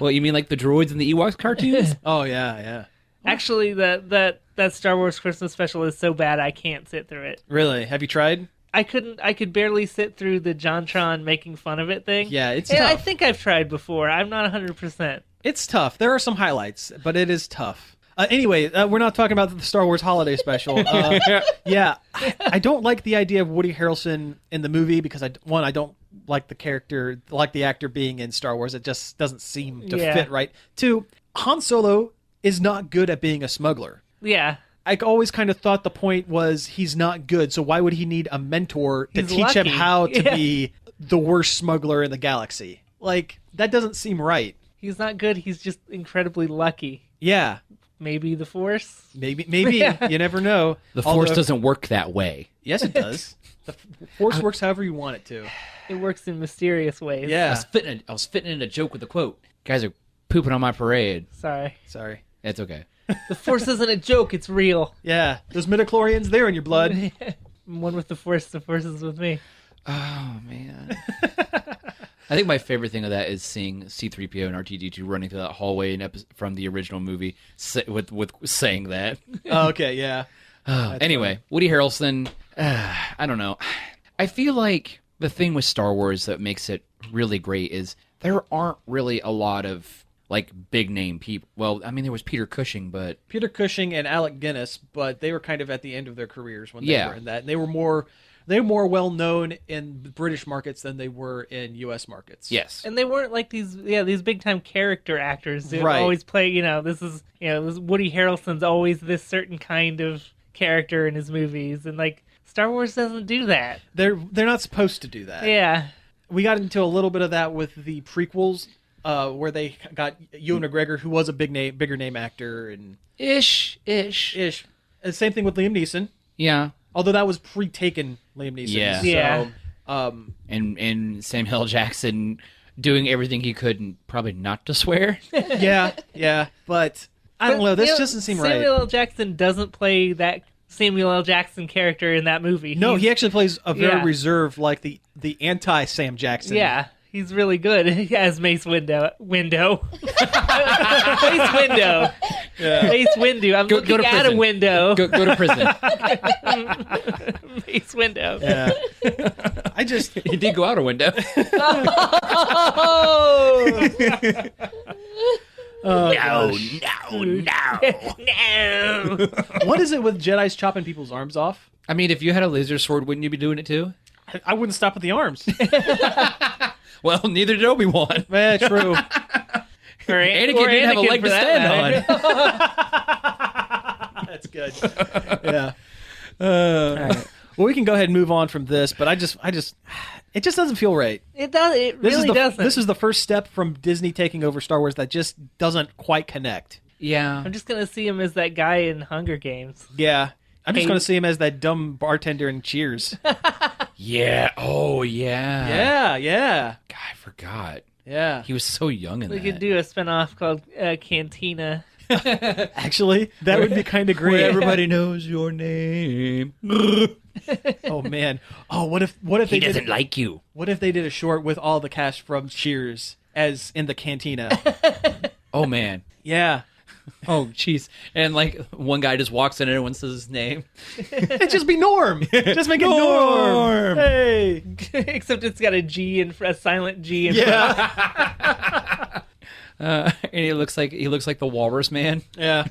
Well, you mean like the droids and the Ewoks cartoons? Oh yeah. actually, that Star Wars Christmas special is so bad I can't sit through it. Really? Have you tried? I could barely sit through the JonTron making fun of it thing. Yeah, it's And tough. I think I've tried before. I'm not 100%. It's tough. There are some highlights, but it is tough. Anyway, we're not talking about the Star Wars Holiday Special. Yeah, I don't like the idea of Woody Harrelson in the movie because I don't like the character, like the actor being in Star Wars. It just doesn't seem to fit right. 2, Han Solo is not good at being a smuggler. Yeah. I always kind of thought the point was he's not good, so why would he need a mentor to He's teach him lucky. how to be the worst smuggler in the galaxy? Like, that doesn't seem right. He's not good. He's just incredibly lucky. Yeah. Maybe the Force? Maybe. You never know. The Force doesn't work that way. Yes, it does. The Force works however you want it to. It works in mysterious ways. Yeah. I was fitting in a joke with a quote. Guys are pooping on my parade. Sorry. It's okay. The Force isn't a joke. It's real. Yeah. Those midichlorians, they're in your blood. I'm one with the Force is with me. Oh, man. I think my favorite thing of that is seeing C-3PO and R2-D2 running through that hallway from the original movie with saying that. Oh, okay, yeah. Anyway, Woody Harrelson, I don't know. I feel like the thing with Star Wars that makes it really great is there aren't really a lot of big name people. Well, I mean, there was Peter Cushing, but Peter Cushing and Alec Guinness, but they were kind of at the end of their careers when they were in that. And they were more well known in the British markets than they were in U.S. markets. yes. And they weren't like these big time character actors who Right. always play, this Woody Harrelson's always this certain kind of character in his movies. And Star Wars doesn't do that. They're not supposed to do that. Yeah. We got into a little bit of that with the prequels, where they got Ewan McGregor, who was a bigger name actor, and Ish. And same thing with Liam Neeson, Yeah. although that was pre-taken Liam Neeson. Yeah. So, Yeah. And Samuel L. Jackson doing everything he could and probably not to swear. yeah, but I don't know. This doesn't seem right. Samuel L. Jackson doesn't play that Samuel L. Jackson character in that movie. No, he actually plays a very Yeah. reserved, like the anti-Sam Jackson. Yeah, he's really good as Mace Windu. Mace Windu. Yeah. Mace Windu. I'm Go looking to at a prison. window. Go to prison. Mace Windu. Yeah. He did go out a window. Oh! No. No. What is it with Jedis chopping people's arms off? I mean, if you had a laser sword, wouldn't you be doing it too? I wouldn't stop at the arms. Well, neither did Obi-Wan. Yeah, true. Anakin didn't have a leg for to that stand matter. on. That's good. Yeah. All right. Well, we can go ahead and move on from this, but it just doesn't feel right. It does. It really doesn't. This is the first step from Disney taking over Star Wars that just doesn't quite connect. Yeah. I'm just gonna see him as that guy in Hunger Games. Yeah. I'm just Hey. going to see him as that dumb bartender in Cheers. Yeah. Oh, yeah. Yeah. God, I forgot. Yeah. He was so young in We that. could do a spinoff called Cantina. Actually, that would be kind of great. Where everybody knows your name. Oh man. Oh, what if He they doesn't did like you. what if they did a short with all the cast from Cheers as in the cantina? Oh, man. Yeah. Oh, jeez. And, like, one guy just walks in and everyone says his name. It'd just be Norm. Just make it Norm. Norm. Hey. Except it's got a silent G in Yeah. And he looks like the Walrus Man. Yeah.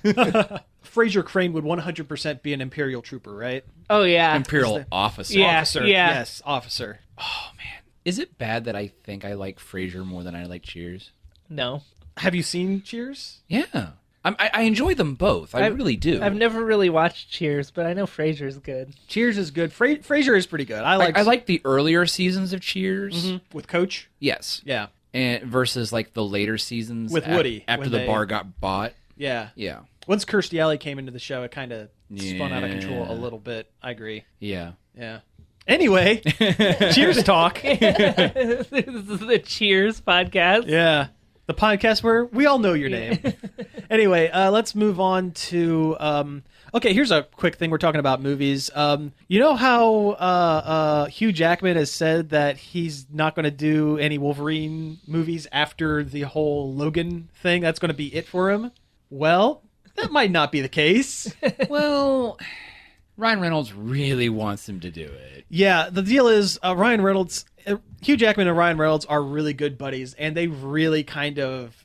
Fraser Crane would 100% be an Imperial trooper, right? Oh yeah. Imperial officer. Yeah. Officer. yeah. Yes, officer. Oh, man. Is it bad that I think I like Frasier more than I like Cheers? No. Have you seen Cheers? Yeah. I enjoy them both. I really do. I've never really watched Cheers, but I know Frasier's good. Cheers is good. Frasier is pretty good. I like the earlier seasons of Cheers. Mhm. With Coach. Yes. Yeah. And versus like the later seasons With Woody, after when the they- bar got bought. Yeah. Yeah. Once Kirstie Alley came into the show, it kind of spun out of control a Yeah. little bit. I agree. Yeah. Yeah. Anyway, Cheers talk. This is the Cheers podcast. Yeah. The podcast where we all know your name. Anyway, let's move on to. Okay, here's a quick thing. We're talking about movies. You know how Hugh Jackman has said that he's not going to do any Wolverine movies after the whole Logan thing? That's going to be it for him? Well, that might not be the case. Well, Ryan Reynolds really wants him to do it. Yeah, the deal is Hugh Jackman and Ryan Reynolds are really good buddies, and they really kind of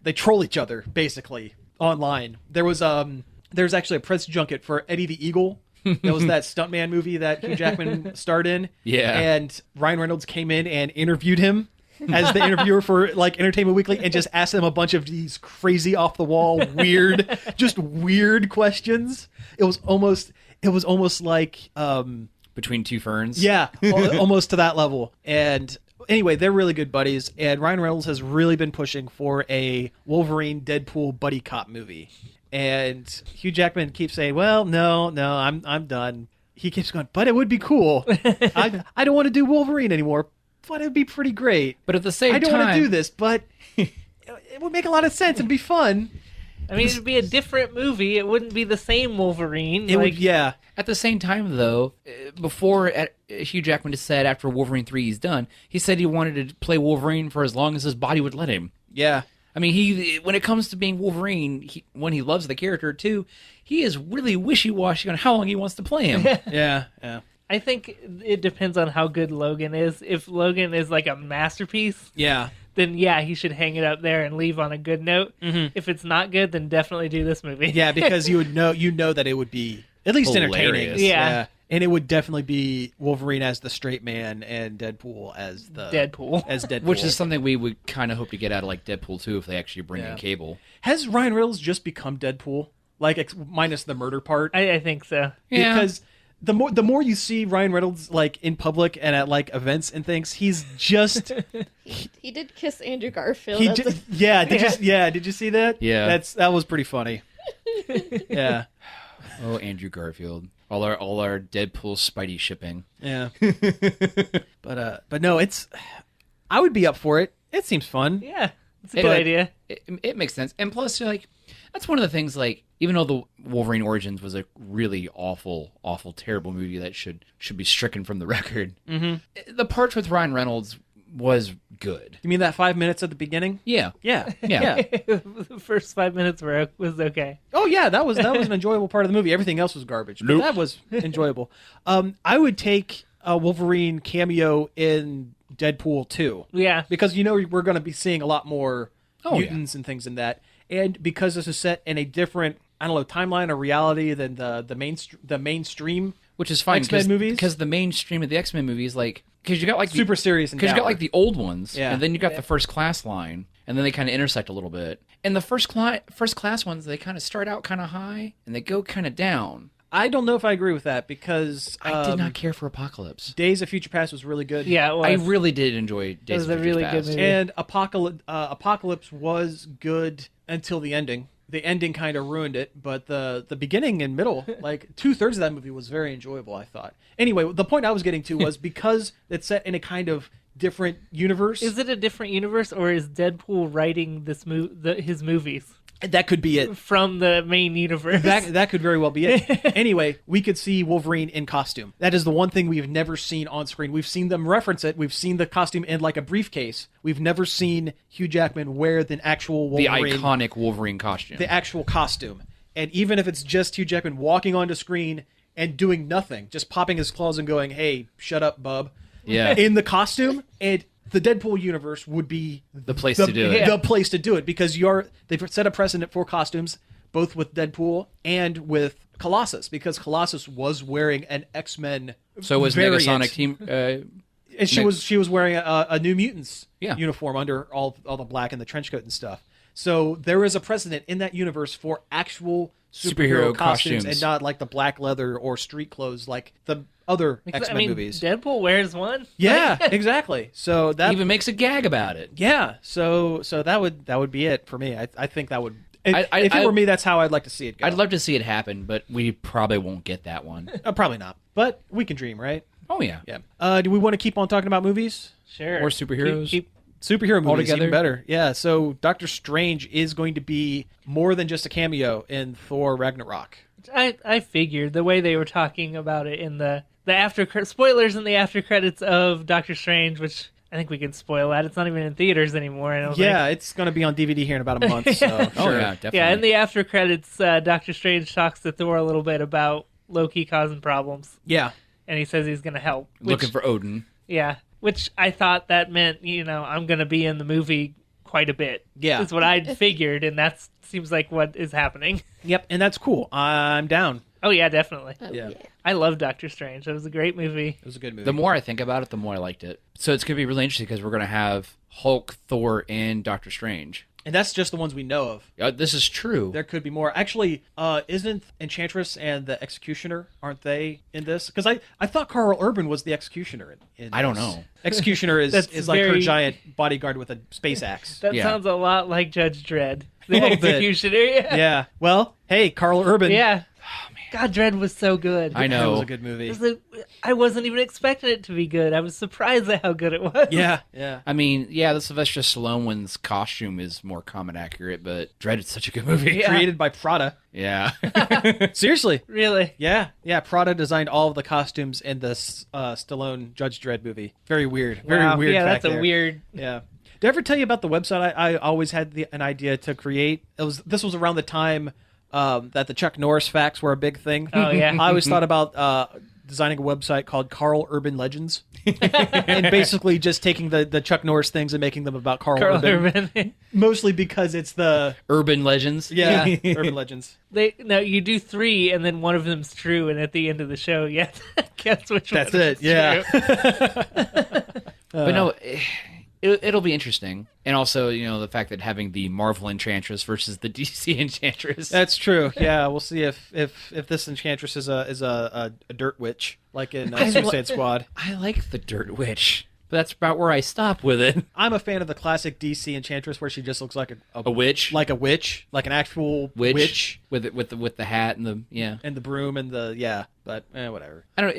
they troll each other basically online. There's actually a press junket for Eddie the Eagle. That was that stuntman movie that Hugh Jackman starred in. Yeah. And Ryan Reynolds came in and interviewed him as the interviewer for like Entertainment Weekly and just asked him a bunch of these crazy off the wall weird questions. It was almost like Between Two Ferns. yeah, almost to that level. And anyway, they're really good buddies. And Ryan Reynolds has really been pushing for a Wolverine Deadpool buddy cop movie. And Hugh Jackman keeps saying, "Well, no, I'm done." He keeps going, "But it would be cool. I don't want to do Wolverine anymore, but it'd be pretty great. But at the same I time, don't want to do this, but it would make a lot of sense and be fun." I mean, it'd be a different movie. It wouldn't be the same Wolverine. It would, yeah. At the same time, though, before Hugh Jackman just said after Wolverine 3 is done, he said he wanted to play Wolverine for as long as his body would let him. Yeah. I mean, when it comes to being Wolverine, when he loves the character too, he is really wishy-washy on how long he wants to play him. Yeah. I think it depends on how good Logan is. If Logan is like a masterpiece, Yeah. then yeah, he should hang it up there and leave on a good note. Mm-hmm. If it's not good, then definitely do this movie. Yeah, because you know that it would be at least entertaining. Hilarious. Yeah. And it would definitely be Wolverine as the straight man and Deadpool as the Deadpool. Which is something we would kind of hope to get out of like Deadpool 2 if they actually bring Yeah. in Cable. Has Ryan Reynolds just become Deadpool? Like minus the murder part? I think so. Yeah. Because the more you see Ryan Reynolds like in public and at like events and things, he's just He did kiss Andrew Garfield. he That's just, yeah. Did you see that? Yeah. that was pretty funny. Yeah. Oh, Andrew Garfield. All our Deadpool Spidey shipping. Yeah. but no, I would be up for it. It seems fun. Yeah, it's a good idea. It makes sense. And plus, like, that's one of the things, like, even though the Wolverine Origins was a really awful, terrible movie that should be stricken from the record, the parts with Ryan Reynolds was good. You mean that 5 minutes at the beginning? Yeah. Yeah. Yeah. The first 5 minutes was okay. Oh yeah, that was an enjoyable part of the movie. Everything else was garbage, but Nope. that was enjoyable. I would take a Wolverine cameo in Deadpool 2 Yeah. because we're going to be seeing a lot more Oh, mutants and things in that, and because this is set in a different timeline or reality than the mainstream. Which is fine X-Men movies? because the mainstream of the X-Men movies, like, because you got like Super serious and because you got dour. like the old ones, Yeah. and then you got the First Class line, and then they kind of intersect a little bit. And the First Class ones, they kind of start out kind of high and they go kind of down. I don't know if I agree with that because I did not care for Apocalypse. Days of Future Past was really good. Yeah, it was. I really did enjoy Days was of a Future really Past. good movie. And Apocalypse was good until the ending. the ending kind of ruined it, but the beginning and middle, like 2/3 of that movie was very enjoyable, I thought. Anyway, the point I was getting to was because it's set in a kind of different universe. Is it a different universe, or is Deadpool writing his movies That could be it. from the main universe? That could very well be it. Anyway, we could see Wolverine in costume. That is the one thing we've never seen on screen. We've seen them reference it. We've seen the costume in like a briefcase. We've never seen Hugh Jackman wear the actual The Wolverine, iconic Wolverine costume. the actual costume. And even if it's just Hugh Jackman walking onto screen and doing nothing, just popping his claws and going, "Hey, shut up, bub," Yeah. in the costume, and the Deadpool universe would be The place to do it. the place to do it, because they've set a precedent for costumes both with Deadpool and with Colossus, because Colossus was wearing an X-Men So was variant. Negasonic team... And she was wearing a New Mutants Yeah. uniform under all the black and the trench coat and stuff. So there is a precedent in that universe for actual superhero costumes and not like the black leather or street clothes like the other X-Men movies. Deadpool wears one. Yeah, exactly. So that even makes a gag about it. yeah. So that would be it for me. I think that would. If I- it were me, that's how I'd like to see it go. I'd love to see it happen, but we probably won't get that one. Probably not, but we can dream, right? Oh, yeah. Yeah. Do we want to keep on talking about movies? Sure. Or superheroes. Keep Superhero movies, Altogether? even better. Yeah, so Doctor Strange is going to be more than just a cameo in Thor Ragnarok. I figured the way they were talking about it in the spoilers in the after credits of Doctor Strange, which I think we can spoil that. It's not even in theaters anymore. I don't Yeah, think. it's going to be on DVD here in about a month. So Oh, sure. yeah, definitely. Yeah, in the after credits, Doctor Strange talks to Thor a little bit about Loki causing problems, Yeah. and he says he's going to help. Looking for Odin. Yeah, which I thought that meant, I'm going to be in the movie quite a bit. Yeah. That's what I'd figured, and that seems like what is happening. Yep, and that's cool. I'm down. Oh, yeah, definitely. Oh, Yeah. I love Doctor Strange. It was a great movie. It was a good movie. The more I think about it, the more I liked it. So it's going to be really interesting because we're going to have Hulk, Thor, and Doctor Strange. And that's just the ones we know of. This is true. There could be more. Actually, isn't Enchantress and the Executioner, aren't they in this? Because I thought Carl Urban was the Executioner in I don't this. know. Executioner is That's like her very- giant bodyguard with a space axe. That Yeah. sounds a lot like Judge Dredd. A The little bit. executioner. Yeah. Yeah. Well, hey, Carl Urban. Yeah. God, Dredd was so good. I That know. was a good movie. I wasn't even expecting it to be good. I was surprised at how good it was. Yeah. Yeah. I mean, yeah, the Sylvester Stallone one's costume is more common accurate, but Dread is such a good movie. Yeah. Created by Prada. Yeah. Seriously. Really. Yeah. Yeah. Prada designed all of the costumes in the Stallone Judge Dredd movie. Very weird. Very Wow. weird. Yeah, fact that's a there. weird. Yeah. Did I ever tell you about the website I always had an idea to create? This was around the time that the Chuck Norris facts were a big thing. Oh, yeah. I always thought about designing a website called Carl Urban Legends, and basically just taking the Chuck Norris things and making them about Carl Carl Urban. Urban. Mostly because it's the Urban Legends. Urban Legends. No, you do 3, and then one of them's true, and at the end of the show, you have to guess which That's one it. is Yeah. true. But no, it'll be interesting. And also, the fact that having the Marvel Enchantress versus the DC Enchantress. That's true. Yeah, we'll see if this Enchantress is a dirt witch like in Suicide Squad. I like the Dirt Witch, but that's about where I stop with it. I'm a fan of the classic DC Enchantress where she just looks like A witch? like a witch, like an actual witch, with the hat and the and the broom and the but whatever. I don't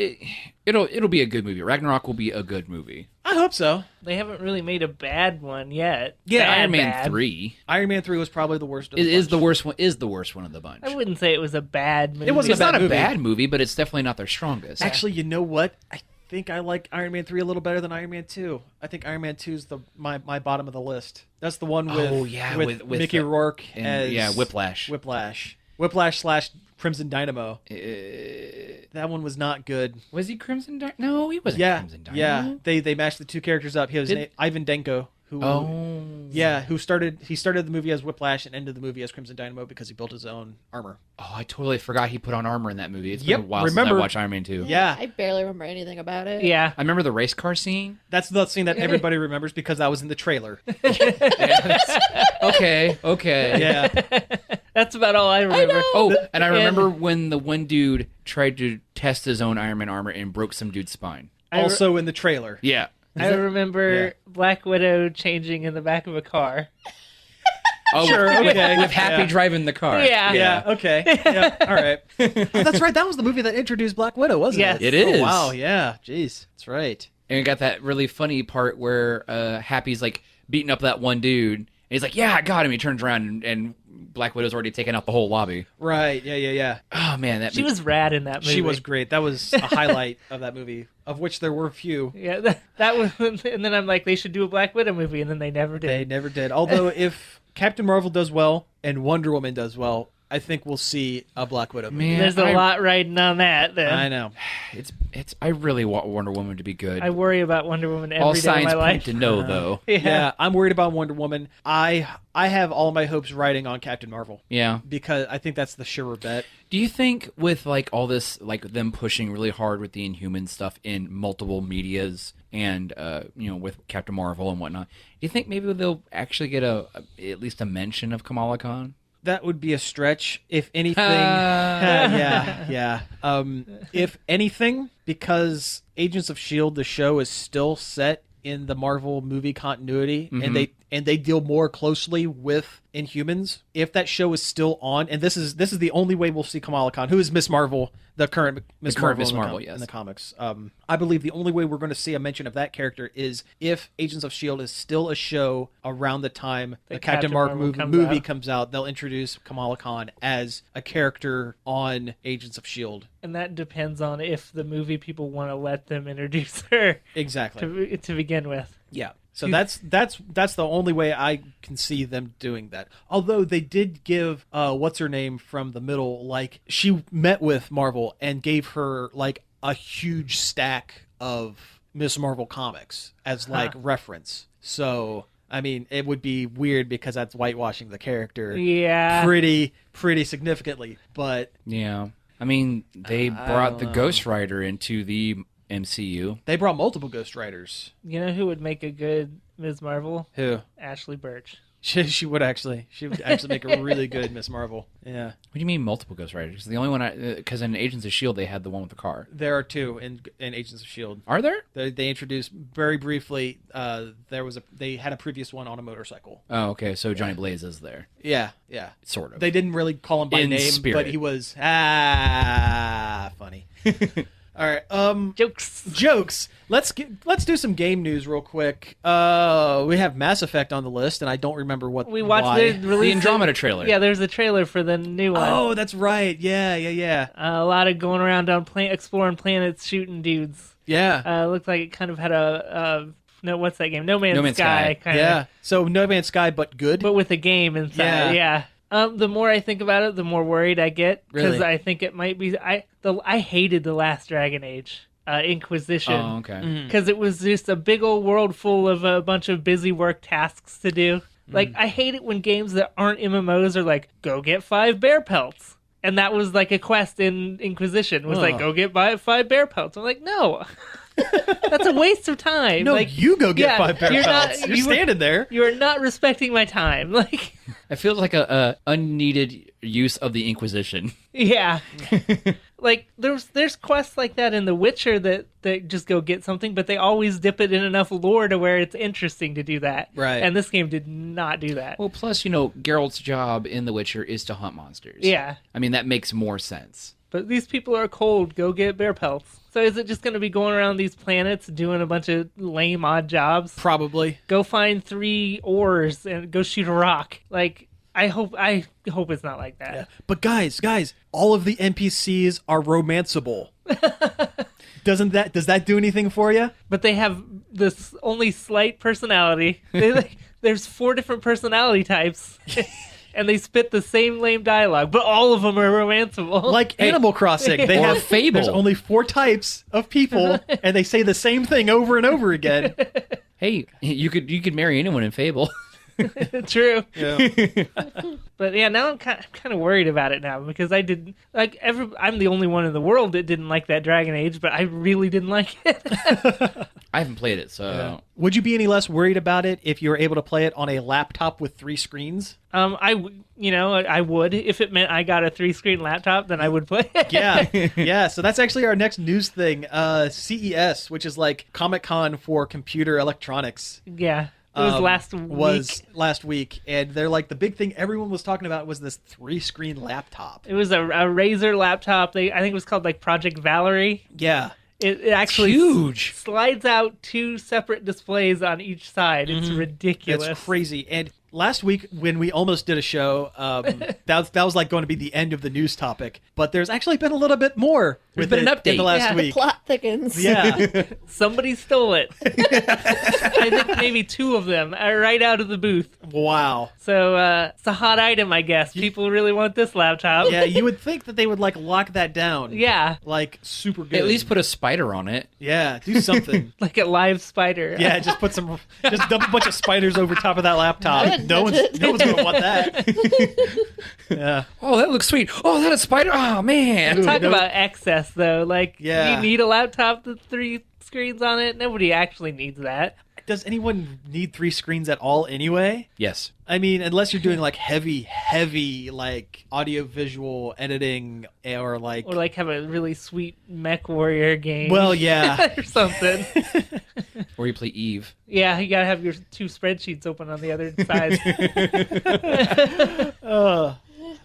know. It'll be a good movie. Ragnarok will be a good movie. I hope so. They haven't really made a bad one yet. Yeah, Bad, Iron Man bad. 3 Iron Man 3 was probably the worst. Of the is bunch. the worst one. Is the worst one of the bunch. I wouldn't say it was a bad movie. It wasn't It's a bad not a movie. bad movie, but it's definitely not their strongest. Actually, you know what? I think I like Iron Man 3 a little better than Iron Man 2. I think Iron Man 2 is my bottom of the list. That's the one with with Mickey Rourke as Whiplash. Whiplash / Crimson Dynamo. That one was not good. Was he Crimson Dynamo? No, he wasn't Yeah, Crimson Dynamo. yeah. They mashed the two characters up. He was Ivan Denko, who who started the movie as Whiplash and ended the movie as Crimson Dynamo because he built his own armor. Oh, I totally forgot he put on armor in that movie. It's Yep, been a while remember- since I watched Iron Man 2. Yeah. I barely remember anything about it. Yeah. I remember the race car scene. That's the scene that everybody remembers because that was in the trailer. Okay. Yeah. That's about all I remember. Oh, and I remember when the one dude tried to test his own Iron Man armor and broke some dude's spine. Also in the trailer. Yeah. I remember Yeah. Black Widow changing in the back of a car. Oh, Sure, okay. with Happy Yeah. driving the car. Yeah. Yeah. Okay. Yeah. All right. Oh, that's right. That was the movie that introduced Black Widow, wasn't Yes. it? It is. Oh, wow. Yeah. Jeez. That's right. And we got that really funny part where Happy's like beating up that one dude. And he's like, yeah, I got him. He turns around and Black Widow's already taken out the whole lobby. Right. Yeah. Yeah. Yeah. Oh, man. She was rad in that movie. She was great. That was a highlight of that movie, of which there were few. Yeah, that was. And then I'm like, they should do a Black Widow movie, and then they never did. They never did. Although, if Captain Marvel does well and Wonder Woman does well, I think we'll see a Black Widow movie. Man, There's a lot riding on that. Then I know. I really want Wonder Woman to be good. I worry about Wonder Woman every All day signs of my point life. to no, though. Yeah, I'm worried about Wonder Woman. I have all my hopes riding on Captain Marvel Yeah. because I think that's the surer bet. Do you think with like all this, like them pushing really hard with the Inhuman stuff in multiple medias and with Captain Marvel and whatnot, do you think maybe they'll actually get at least a mention of Kamala Khan? That would be a stretch, if anything. Yeah. If anything, because Agents of S.H.I.E.L.D., the show, is still set in the Marvel movie continuity, and they deal more closely with Inhumans. If that show is still on, and this is the only way we'll see Kamala Khan, who is Miss Marvel, the current Miss Marvel, yes. in the comics. I believe the only way we're going to see a mention of that character is if Agents of S.H.I.E.L.D. is still a show around the time the Captain Marvel movie comes out. They'll introduce Kamala Khan as a character on Agents of S.H.I.E.L.D. And that depends on if the movie people want to let them introduce her Exactly. to begin with. Yeah. So that's the only way I can see them doing that. Although they did give what's her name from the middle, like she met with Marvel and gave her like a huge stack of Miss Marvel comics as like reference. So I mean, it would be weird because that's whitewashing the character. Yeah. Pretty significantly, but Yeah. I mean, they brought the Ghost Rider into the MCU. they brought multiple Ghost Riders. You know who would make a good Ms. Marvel? Who? Ashley Birch. She would actually make a really good Miss Marvel. Yeah. What do you mean multiple Ghost Riders? The only one because in Agents of S.H.I.E.L.D. they had the one with the car. There are two in Agents of S.H.I.E.L.D. Are there? They introduced very briefly. They had a previous one on a motorcycle. Oh, okay. So Johnny Blaze is there, Yeah. sort of. They didn't really call him by In name, spirit. but he was funny. All right. Jokes. Let's do some game news real quick. We have Mass Effect on the list, and I don't remember what We watched why. the Andromeda trailer. Yeah, there's a trailer for the new one. Oh, that's right. Yeah. A lot of going around on exploring planets, shooting dudes. Yeah. Looked like it kind of had a no. What's that game? No Man's Sky. Sky. Kind Yeah. of, So No Man's Sky, but good. but with a game inside. Yeah. The more I think about it, the more worried I get because Really? I think it might be. I hated the last Dragon Age. Inquisition. Oh, okay. Because it was just a big old world full of a bunch of busy work tasks to do. Like, I hate it when games that aren't MMOs are like, go get 5 bear pelts. And that was like a quest in Inquisition. Was like, go get 5 bear pelts. I'm like, no. That's a waste of time. no, like, you go get yeah, 5 bear you're pelts. not- You're you were- standing there. You are not respecting my time. Like, It feels like a unneeded use of the Inquisition. yeah. Like, there's quests like that in The Witcher that just go get something, but they always dip it in enough lore to where it's interesting to do that. Right. And this game did not do that. Well, plus, Geralt's job in The Witcher is to hunt monsters. Yeah. I mean, that makes more sense. But these people are cold. Go get bear pelts. So is it just going to be going around these planets doing a bunch of lame, odd jobs? Probably. Go find 3 ores and go shoot a rock. Like, I hope it's not like that. Yeah. But guys, all of the NPCs are romanceable. Does that do anything for you? But they have this only slight personality. There's 4 different personality types. And they spit the same lame dialogue, but all of them are romanceable. Like Animal Crossing, they Or have Fable. There's only 4 types of people, and they say the same thing over and over again. Hey, you could marry anyone in Fable. True. Yeah. But yeah, now I'm kind of worried about it now because I did like I'm the only one in the world that didn't like that Dragon Age, but I really didn't like it. I haven't played it, so Would you be any less worried about it if you were able to play it on a laptop with 3 screens? I would if it meant I got a 3-screen laptop, then I would play it. Yeah. So that's actually our next news thing. CES, which is like Comic-Con for computer electronics. Yeah. was last week. Was last week, and they're like the big thing everyone was talking about was this 3-screen laptop. It was a Razer laptop. I think it was called like Project Valerie. Yeah. It actually huge. Slides out 2 separate displays on each side. It's ridiculous. It's crazy. And last week when we almost did a show, that was like going to be the end of the news topic. But there's actually been a little bit more. There's been an update in the last The week. plot thickens. Yeah. Somebody stole it. I think maybe 2 of them are right out of the booth. Wow. So it's a hot item, I guess. People really want this laptop. Yeah, you would think that they would like lock that down. Yeah, Like super good. At least put a spider on it. Yeah, do something. like a live spider. Yeah, just dump a bunch of spiders over top of that laptop. I wouldn't No touch one's it. gonna want that. Yeah. Oh, that looks sweet. Oh, that a spider. Oh man. Talk no- about excess, though. Like, Yeah. do you need a laptop with 3 screens on it? Nobody actually needs that. Does anyone need 3 screens at all anyway? Yes. I mean, unless you're doing like heavy like audio visual editing or like Or like have a really sweet Mech Warrior game. well, yeah. or something. Or you play Eve. Yeah, you gotta have your 2 spreadsheets open on the other side.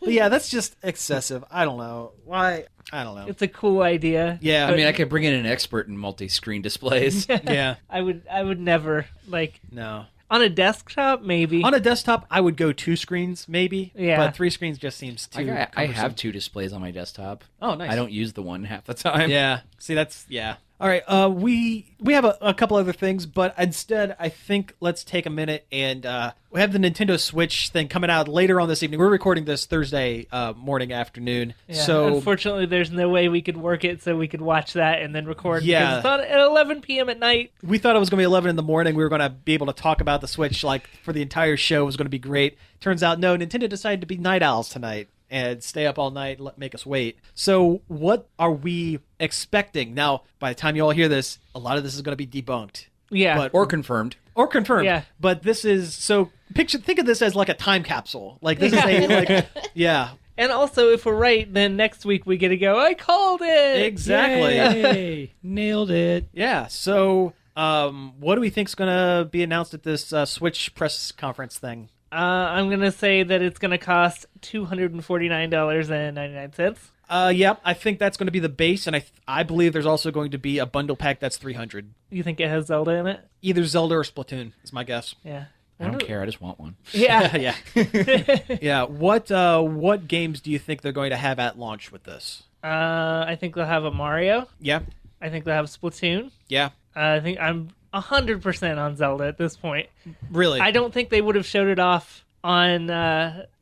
But yeah, that's just excessive. I don't know. Why? I don't know. It's a cool idea. Yeah. I mean, I could bring in an expert in multi-screen displays. yeah. I would never like No. on a desktop maybe. On a desktop, I would go 2 screens maybe. Yeah. But 3 screens just seems too I cumbersome. have 2 displays on my desktop. Oh, nice. I don't use the one half the time. Yeah. See, that's yeah. All right. We have a couple other things, but instead, I think let's take a minute and we have the Nintendo Switch thing coming out later on this evening. We're recording this Thursday morning, afternoon. Yeah, So unfortunately, there's no way we could work it so we could watch that and then record. Yeah. because it's on at 11 p.m. at night. we thought it was going to be 11 in the morning. We were going to be able to talk about the Switch like for the entire show. It was going to be great. Turns out, no. Nintendo decided to be night owls tonight and stay up all night, make us wait. So what are we expecting? Now, by the time you all hear this, a lot of this is going to be debunked. Yeah, But- Or confirmed. Or confirmed. Yeah. But this is, so think of this as like a time capsule. Like this is a, like, yeah. and also if we're right, then next week we get to go. I called it. Exactly. Yay. Nailed it. Yeah. So, what do we think is going to be announced at this Switch press conference thing? I'm gonna say that it's gonna cost $249.99. Yep. I think that's going to be the base, and I believe there's also going to be a bundle pack that's $300. You think it has Zelda in it? Either Zelda or Splatoon is my guess. Yeah. I don't care. I just want one. Yeah. yeah. Yeah. What games do you think they're going to have at launch with this? I think they'll have a Mario. Yeah. I think they'll have Splatoon. Yeah. I think I'm 100% on Zelda at this point. Really? I don't think they would have showed it off on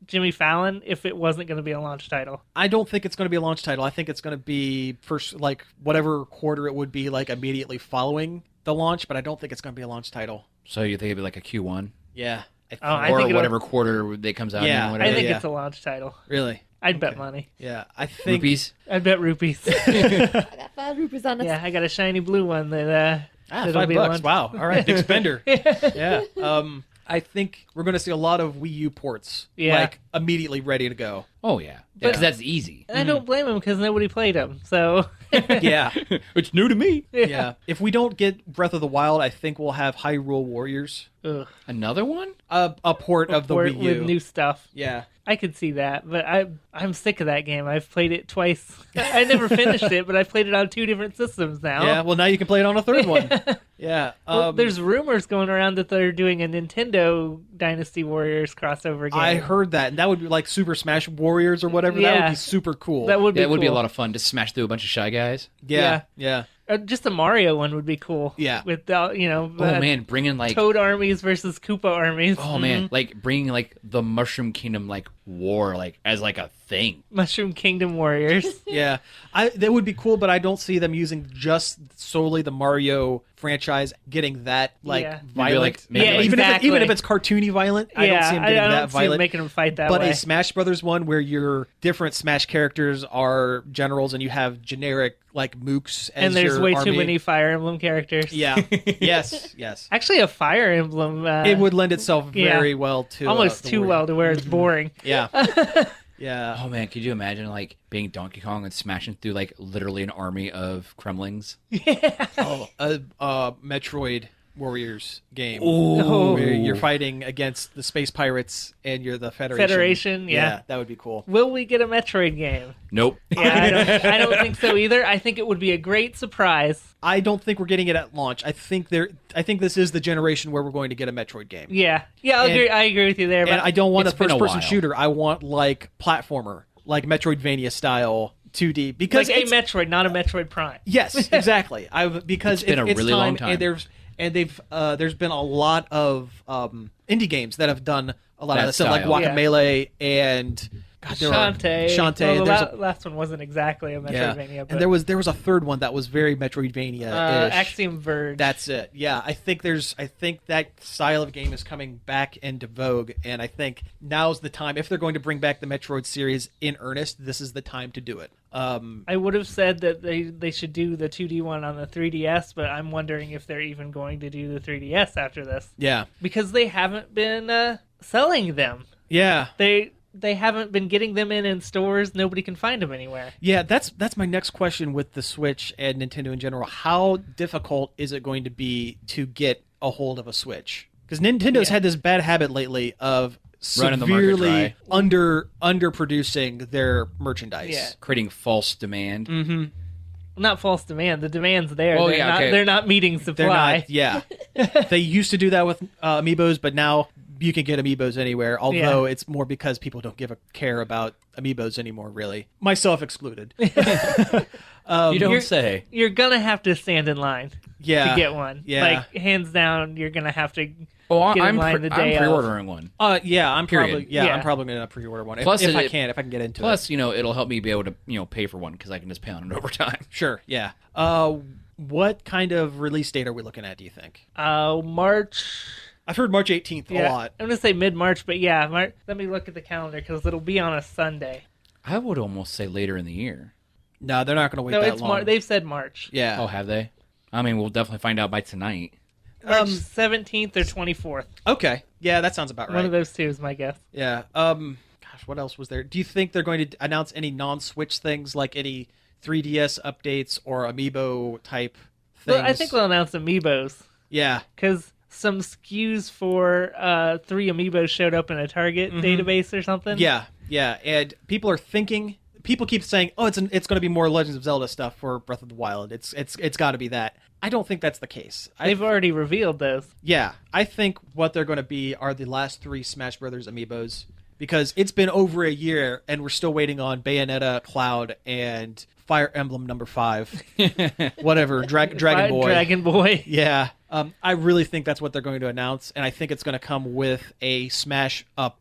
Jimmy Fallon if it wasn't going to be a launch title. I don't think it's going to be a launch title. I think it's going to be first, like whatever quarter it would be, like immediately following the launch. But I don't think it's going to be a launch title. So you think it'd be like a Q1? Yeah. I Or think it'll- whatever quarter they comes out Yeah, in. Whatever. I think Yeah. it's a launch title. Really? I'd bet money. Yeah. I think. Rupees. I'd bet rupees. I got 5 rupees on this. Yeah, I got a shiny blue one that that'll be $5. launch- Wow. All right. Big spender. Yeah. I think we're going to see a lot of Wii U ports. Yeah. Like immediately ready to go. Oh, yeah. Because that's easy. And I don't blame him because nobody played him. So Yeah. It's new to me. Yeah. If we don't get Breath of the Wild, I think we'll have Hyrule Warriors. Ugh. Another one? A port of the Or Wii U. with new stuff. Yeah. I could see that, but I'm sick of that game. I've played it twice. I never finished it, but I played it on 2 different systems now. Yeah. Well, now you can play it on a third one. Yeah. Well, there's rumors going around that they're doing a Nintendo Dynasty Warriors crossover game. I heard that. And that would be like Super Smash Warriors or whatever. That would Yeah. be super cool. that would be Yeah, it would be a cool. lot of fun to smash through a bunch of Shy Guys. Yeah. Yeah. Just a Mario one would be cool. Yeah. With Oh, man. Bringing like... Toad armies versus Koopa armies. Oh, man. Like bringing like the Mushroom Kingdom like war like as like a thing. Mushroom Kingdom Warriors. Yeah. That would be cool, but I don't see them using just solely the Mario franchise getting that like Yeah. violent. Maybe, like, Yeah, even exactly. if it's cartoony violent, I don't see them getting I don't that see them violent. making them fight that But way. a Smash Brothers one where your different Smash characters are generals and you have generic like mooks as and there's your way army. too many Fire Emblem characters. Yeah. Yes. Yes. Actually, a Fire Emblem. It would lend itself yeah. very well to almost the too Warrior. well to where it's boring. Yeah. Yeah. Oh, man. Could you imagine like being Donkey Kong and smashing through like literally an army of Kremlings? Oh, Metroid Warriors game. Oh. Where you're fighting against the space pirates and you're the Federation. Federation, yeah. That would be cool. Will we get a Metroid game? Nope. Yeah, I don't think so either. I think it would be a great surprise. I don't think we're getting it at launch. I think this is the generation where we're going to get a Metroid game. Yeah, I agree with you there. But And I don't want a It's been a first-person while. shooter. I want like platformer, like Metroidvania style 2D. Because like a it's- Metroid, not a Metroid Prime. Yes, exactly. Because It's been a really long time. And there's been a lot of indie games that have done a lot of That that stuff, like style. Guacamelee and Shantae. Shantae. Well, There's the last one wasn't exactly a Metroidvania. But, and there was a third one that was very Metroidvania-ish. Axiom Verge. That's it. Yeah, I think that style of game is coming back into vogue, and I think now's the time. If they're going to bring back the Metroid series in earnest, this is the time to do it. I would have said that they should do the 2D one on the 3DS, but I'm wondering if they're even going to do the 3DS after this. Yeah. Because they haven't been selling them. Yeah. They haven't been getting them in stores. Nobody can find them anywhere. Yeah, that's my next question with the Switch and Nintendo in general. How difficult is it going to be to get a hold of a Switch? Because Nintendo's had this bad habit lately of Running the market severely dry. underproducing their merchandise. Yeah. Creating false demand. Mm-hmm. Not false demand. The demand's there. Oh, they're yeah, not, okay. They're not meeting supply. They're not. Yeah, they used to do that with amiibos, but now you can get amiibos anywhere. Although it's more because people don't give a care about amiibos anymore. Really, myself excluded. You don't You're- say. You're gonna have to stand in line Yeah, to get one. Yeah. Like hands down, you're gonna have to. Oh, Get in I'm line the day of. pre-ordering one. Yeah. I'm Period. probably Yeah. I'm probably going to pre-order one Plus if I it- can get into it. Plus, it'll help me be able to, pay for one because I can just pay on it over time. Sure. Yeah. What kind of release date are we looking at? Do you think? March. I've heard March 18th a lot. I'm gonna say mid-March, but yeah. Let me look at the calendar because it'll be on a Sunday. I would almost say later in the year. No, they're not going to wait No, that it's long. They've said March. Yeah. Oh, have they? I mean, we'll definitely find out by tonight. March 17th or 24th. Okay. Yeah, that sounds about right. One of those two is my guess. Yeah. Gosh, what else was there? Do you think they're going to announce any non-Switch things, like any 3DS updates or Amiibo type things? Well, I think they'll announce Amiibos Yeah. because some SKUs for 3 Amiibos showed up in a Target database or something. Yeah. Yeah. And people keep saying, "Oh, it's going to be more Legends of Zelda stuff for Breath of the Wild. It's got to be that." I don't think that's the case. They've already revealed those. Yeah, I think what they're going to be are the last 3 Smash Brothers amiibos, because it's been over a year and we're still waiting on Bayonetta, Cloud, and Fire Emblem number 5. Whatever, Dragon Boy. Dragon Boy. Yeah, I really think that's what they're going to announce, and I think it's going to come with a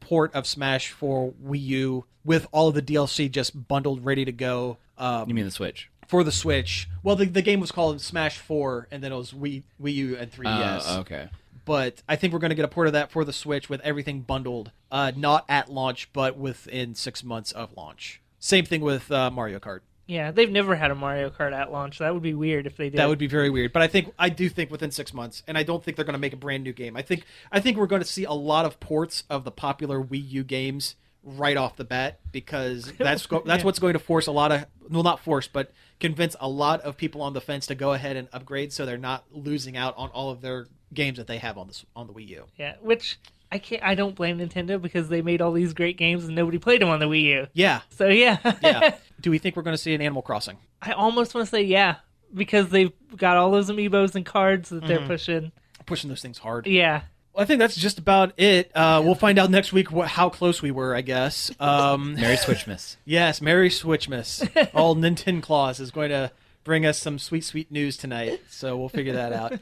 port of Smash for Wii U with all of the DLC just bundled, ready to go. You mean the Switch? For the Switch. Well, the game was called Smash 4, and then it was Wii U and 3DS. Okay. But I think we're going to get a port of that for the Switch with everything bundled, not at launch, but within 6 months of launch. Same thing with Mario Kart. Yeah, they've never had a Mario Kart at launch. That would be weird if they did. That would be very weird. But I do think within 6 months, and I don't think they're going to make a brand new game. I think we're going to see a lot of ports of the popular Wii U games right off the bat, because that's what's going to force a lot of, well, not force, but convince a lot of people on the fence to go ahead and upgrade, so they're not losing out on all of their games that they have on the Wii U. Yeah, which I don't blame Nintendo, because they made all these great games and nobody played them on the Wii U. Yeah. So yeah. Yeah. Do we think we're going to see an Animal Crossing? I almost want to say yeah, because they've got all those amiibos and cards that they're pushing. Pushing those things hard. Yeah. Well, I think that's just about it. We'll find out next week how close we were, I guess. Merry Switchmas. Yes, Merry Switchmas. All Nintendo Claus is going to bring us some sweet, sweet news tonight, so we'll figure that out.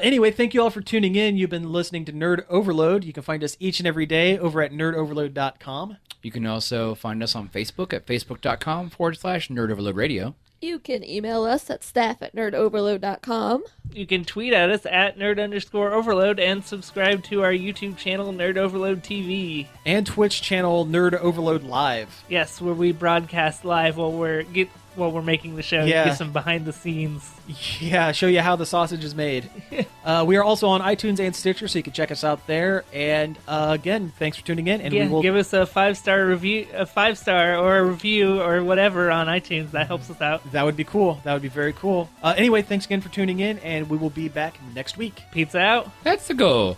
Anyway, thank you all for tuning in. You've been listening to Nerd Overload. You can find us each and every day over at nerdoverload.com. You can also find us on Facebook at facebook.com/nerdoverloadradio. You can email us at staff@nerdoverload.com. You can tweet at us at nerd_overload and subscribe to our YouTube channel, Nerd Overload TV. And Twitch channel Nerd Overload Live. Yes, where we broadcast live while we're while we're making the show. Yeah. Get some behind the scenes. Yeah, show you how the sausage is made. We are also on iTunes and Stitcher, so you can check us out there. And again, thanks for tuning in. And Yeah, we will give us a 5-star review, a 5-star or a review or whatever on iTunes. That helps us out. That would be cool. That would be very cool. Anyway, thanks again for tuning in, and we will be back next week. Pizza out. Let's go.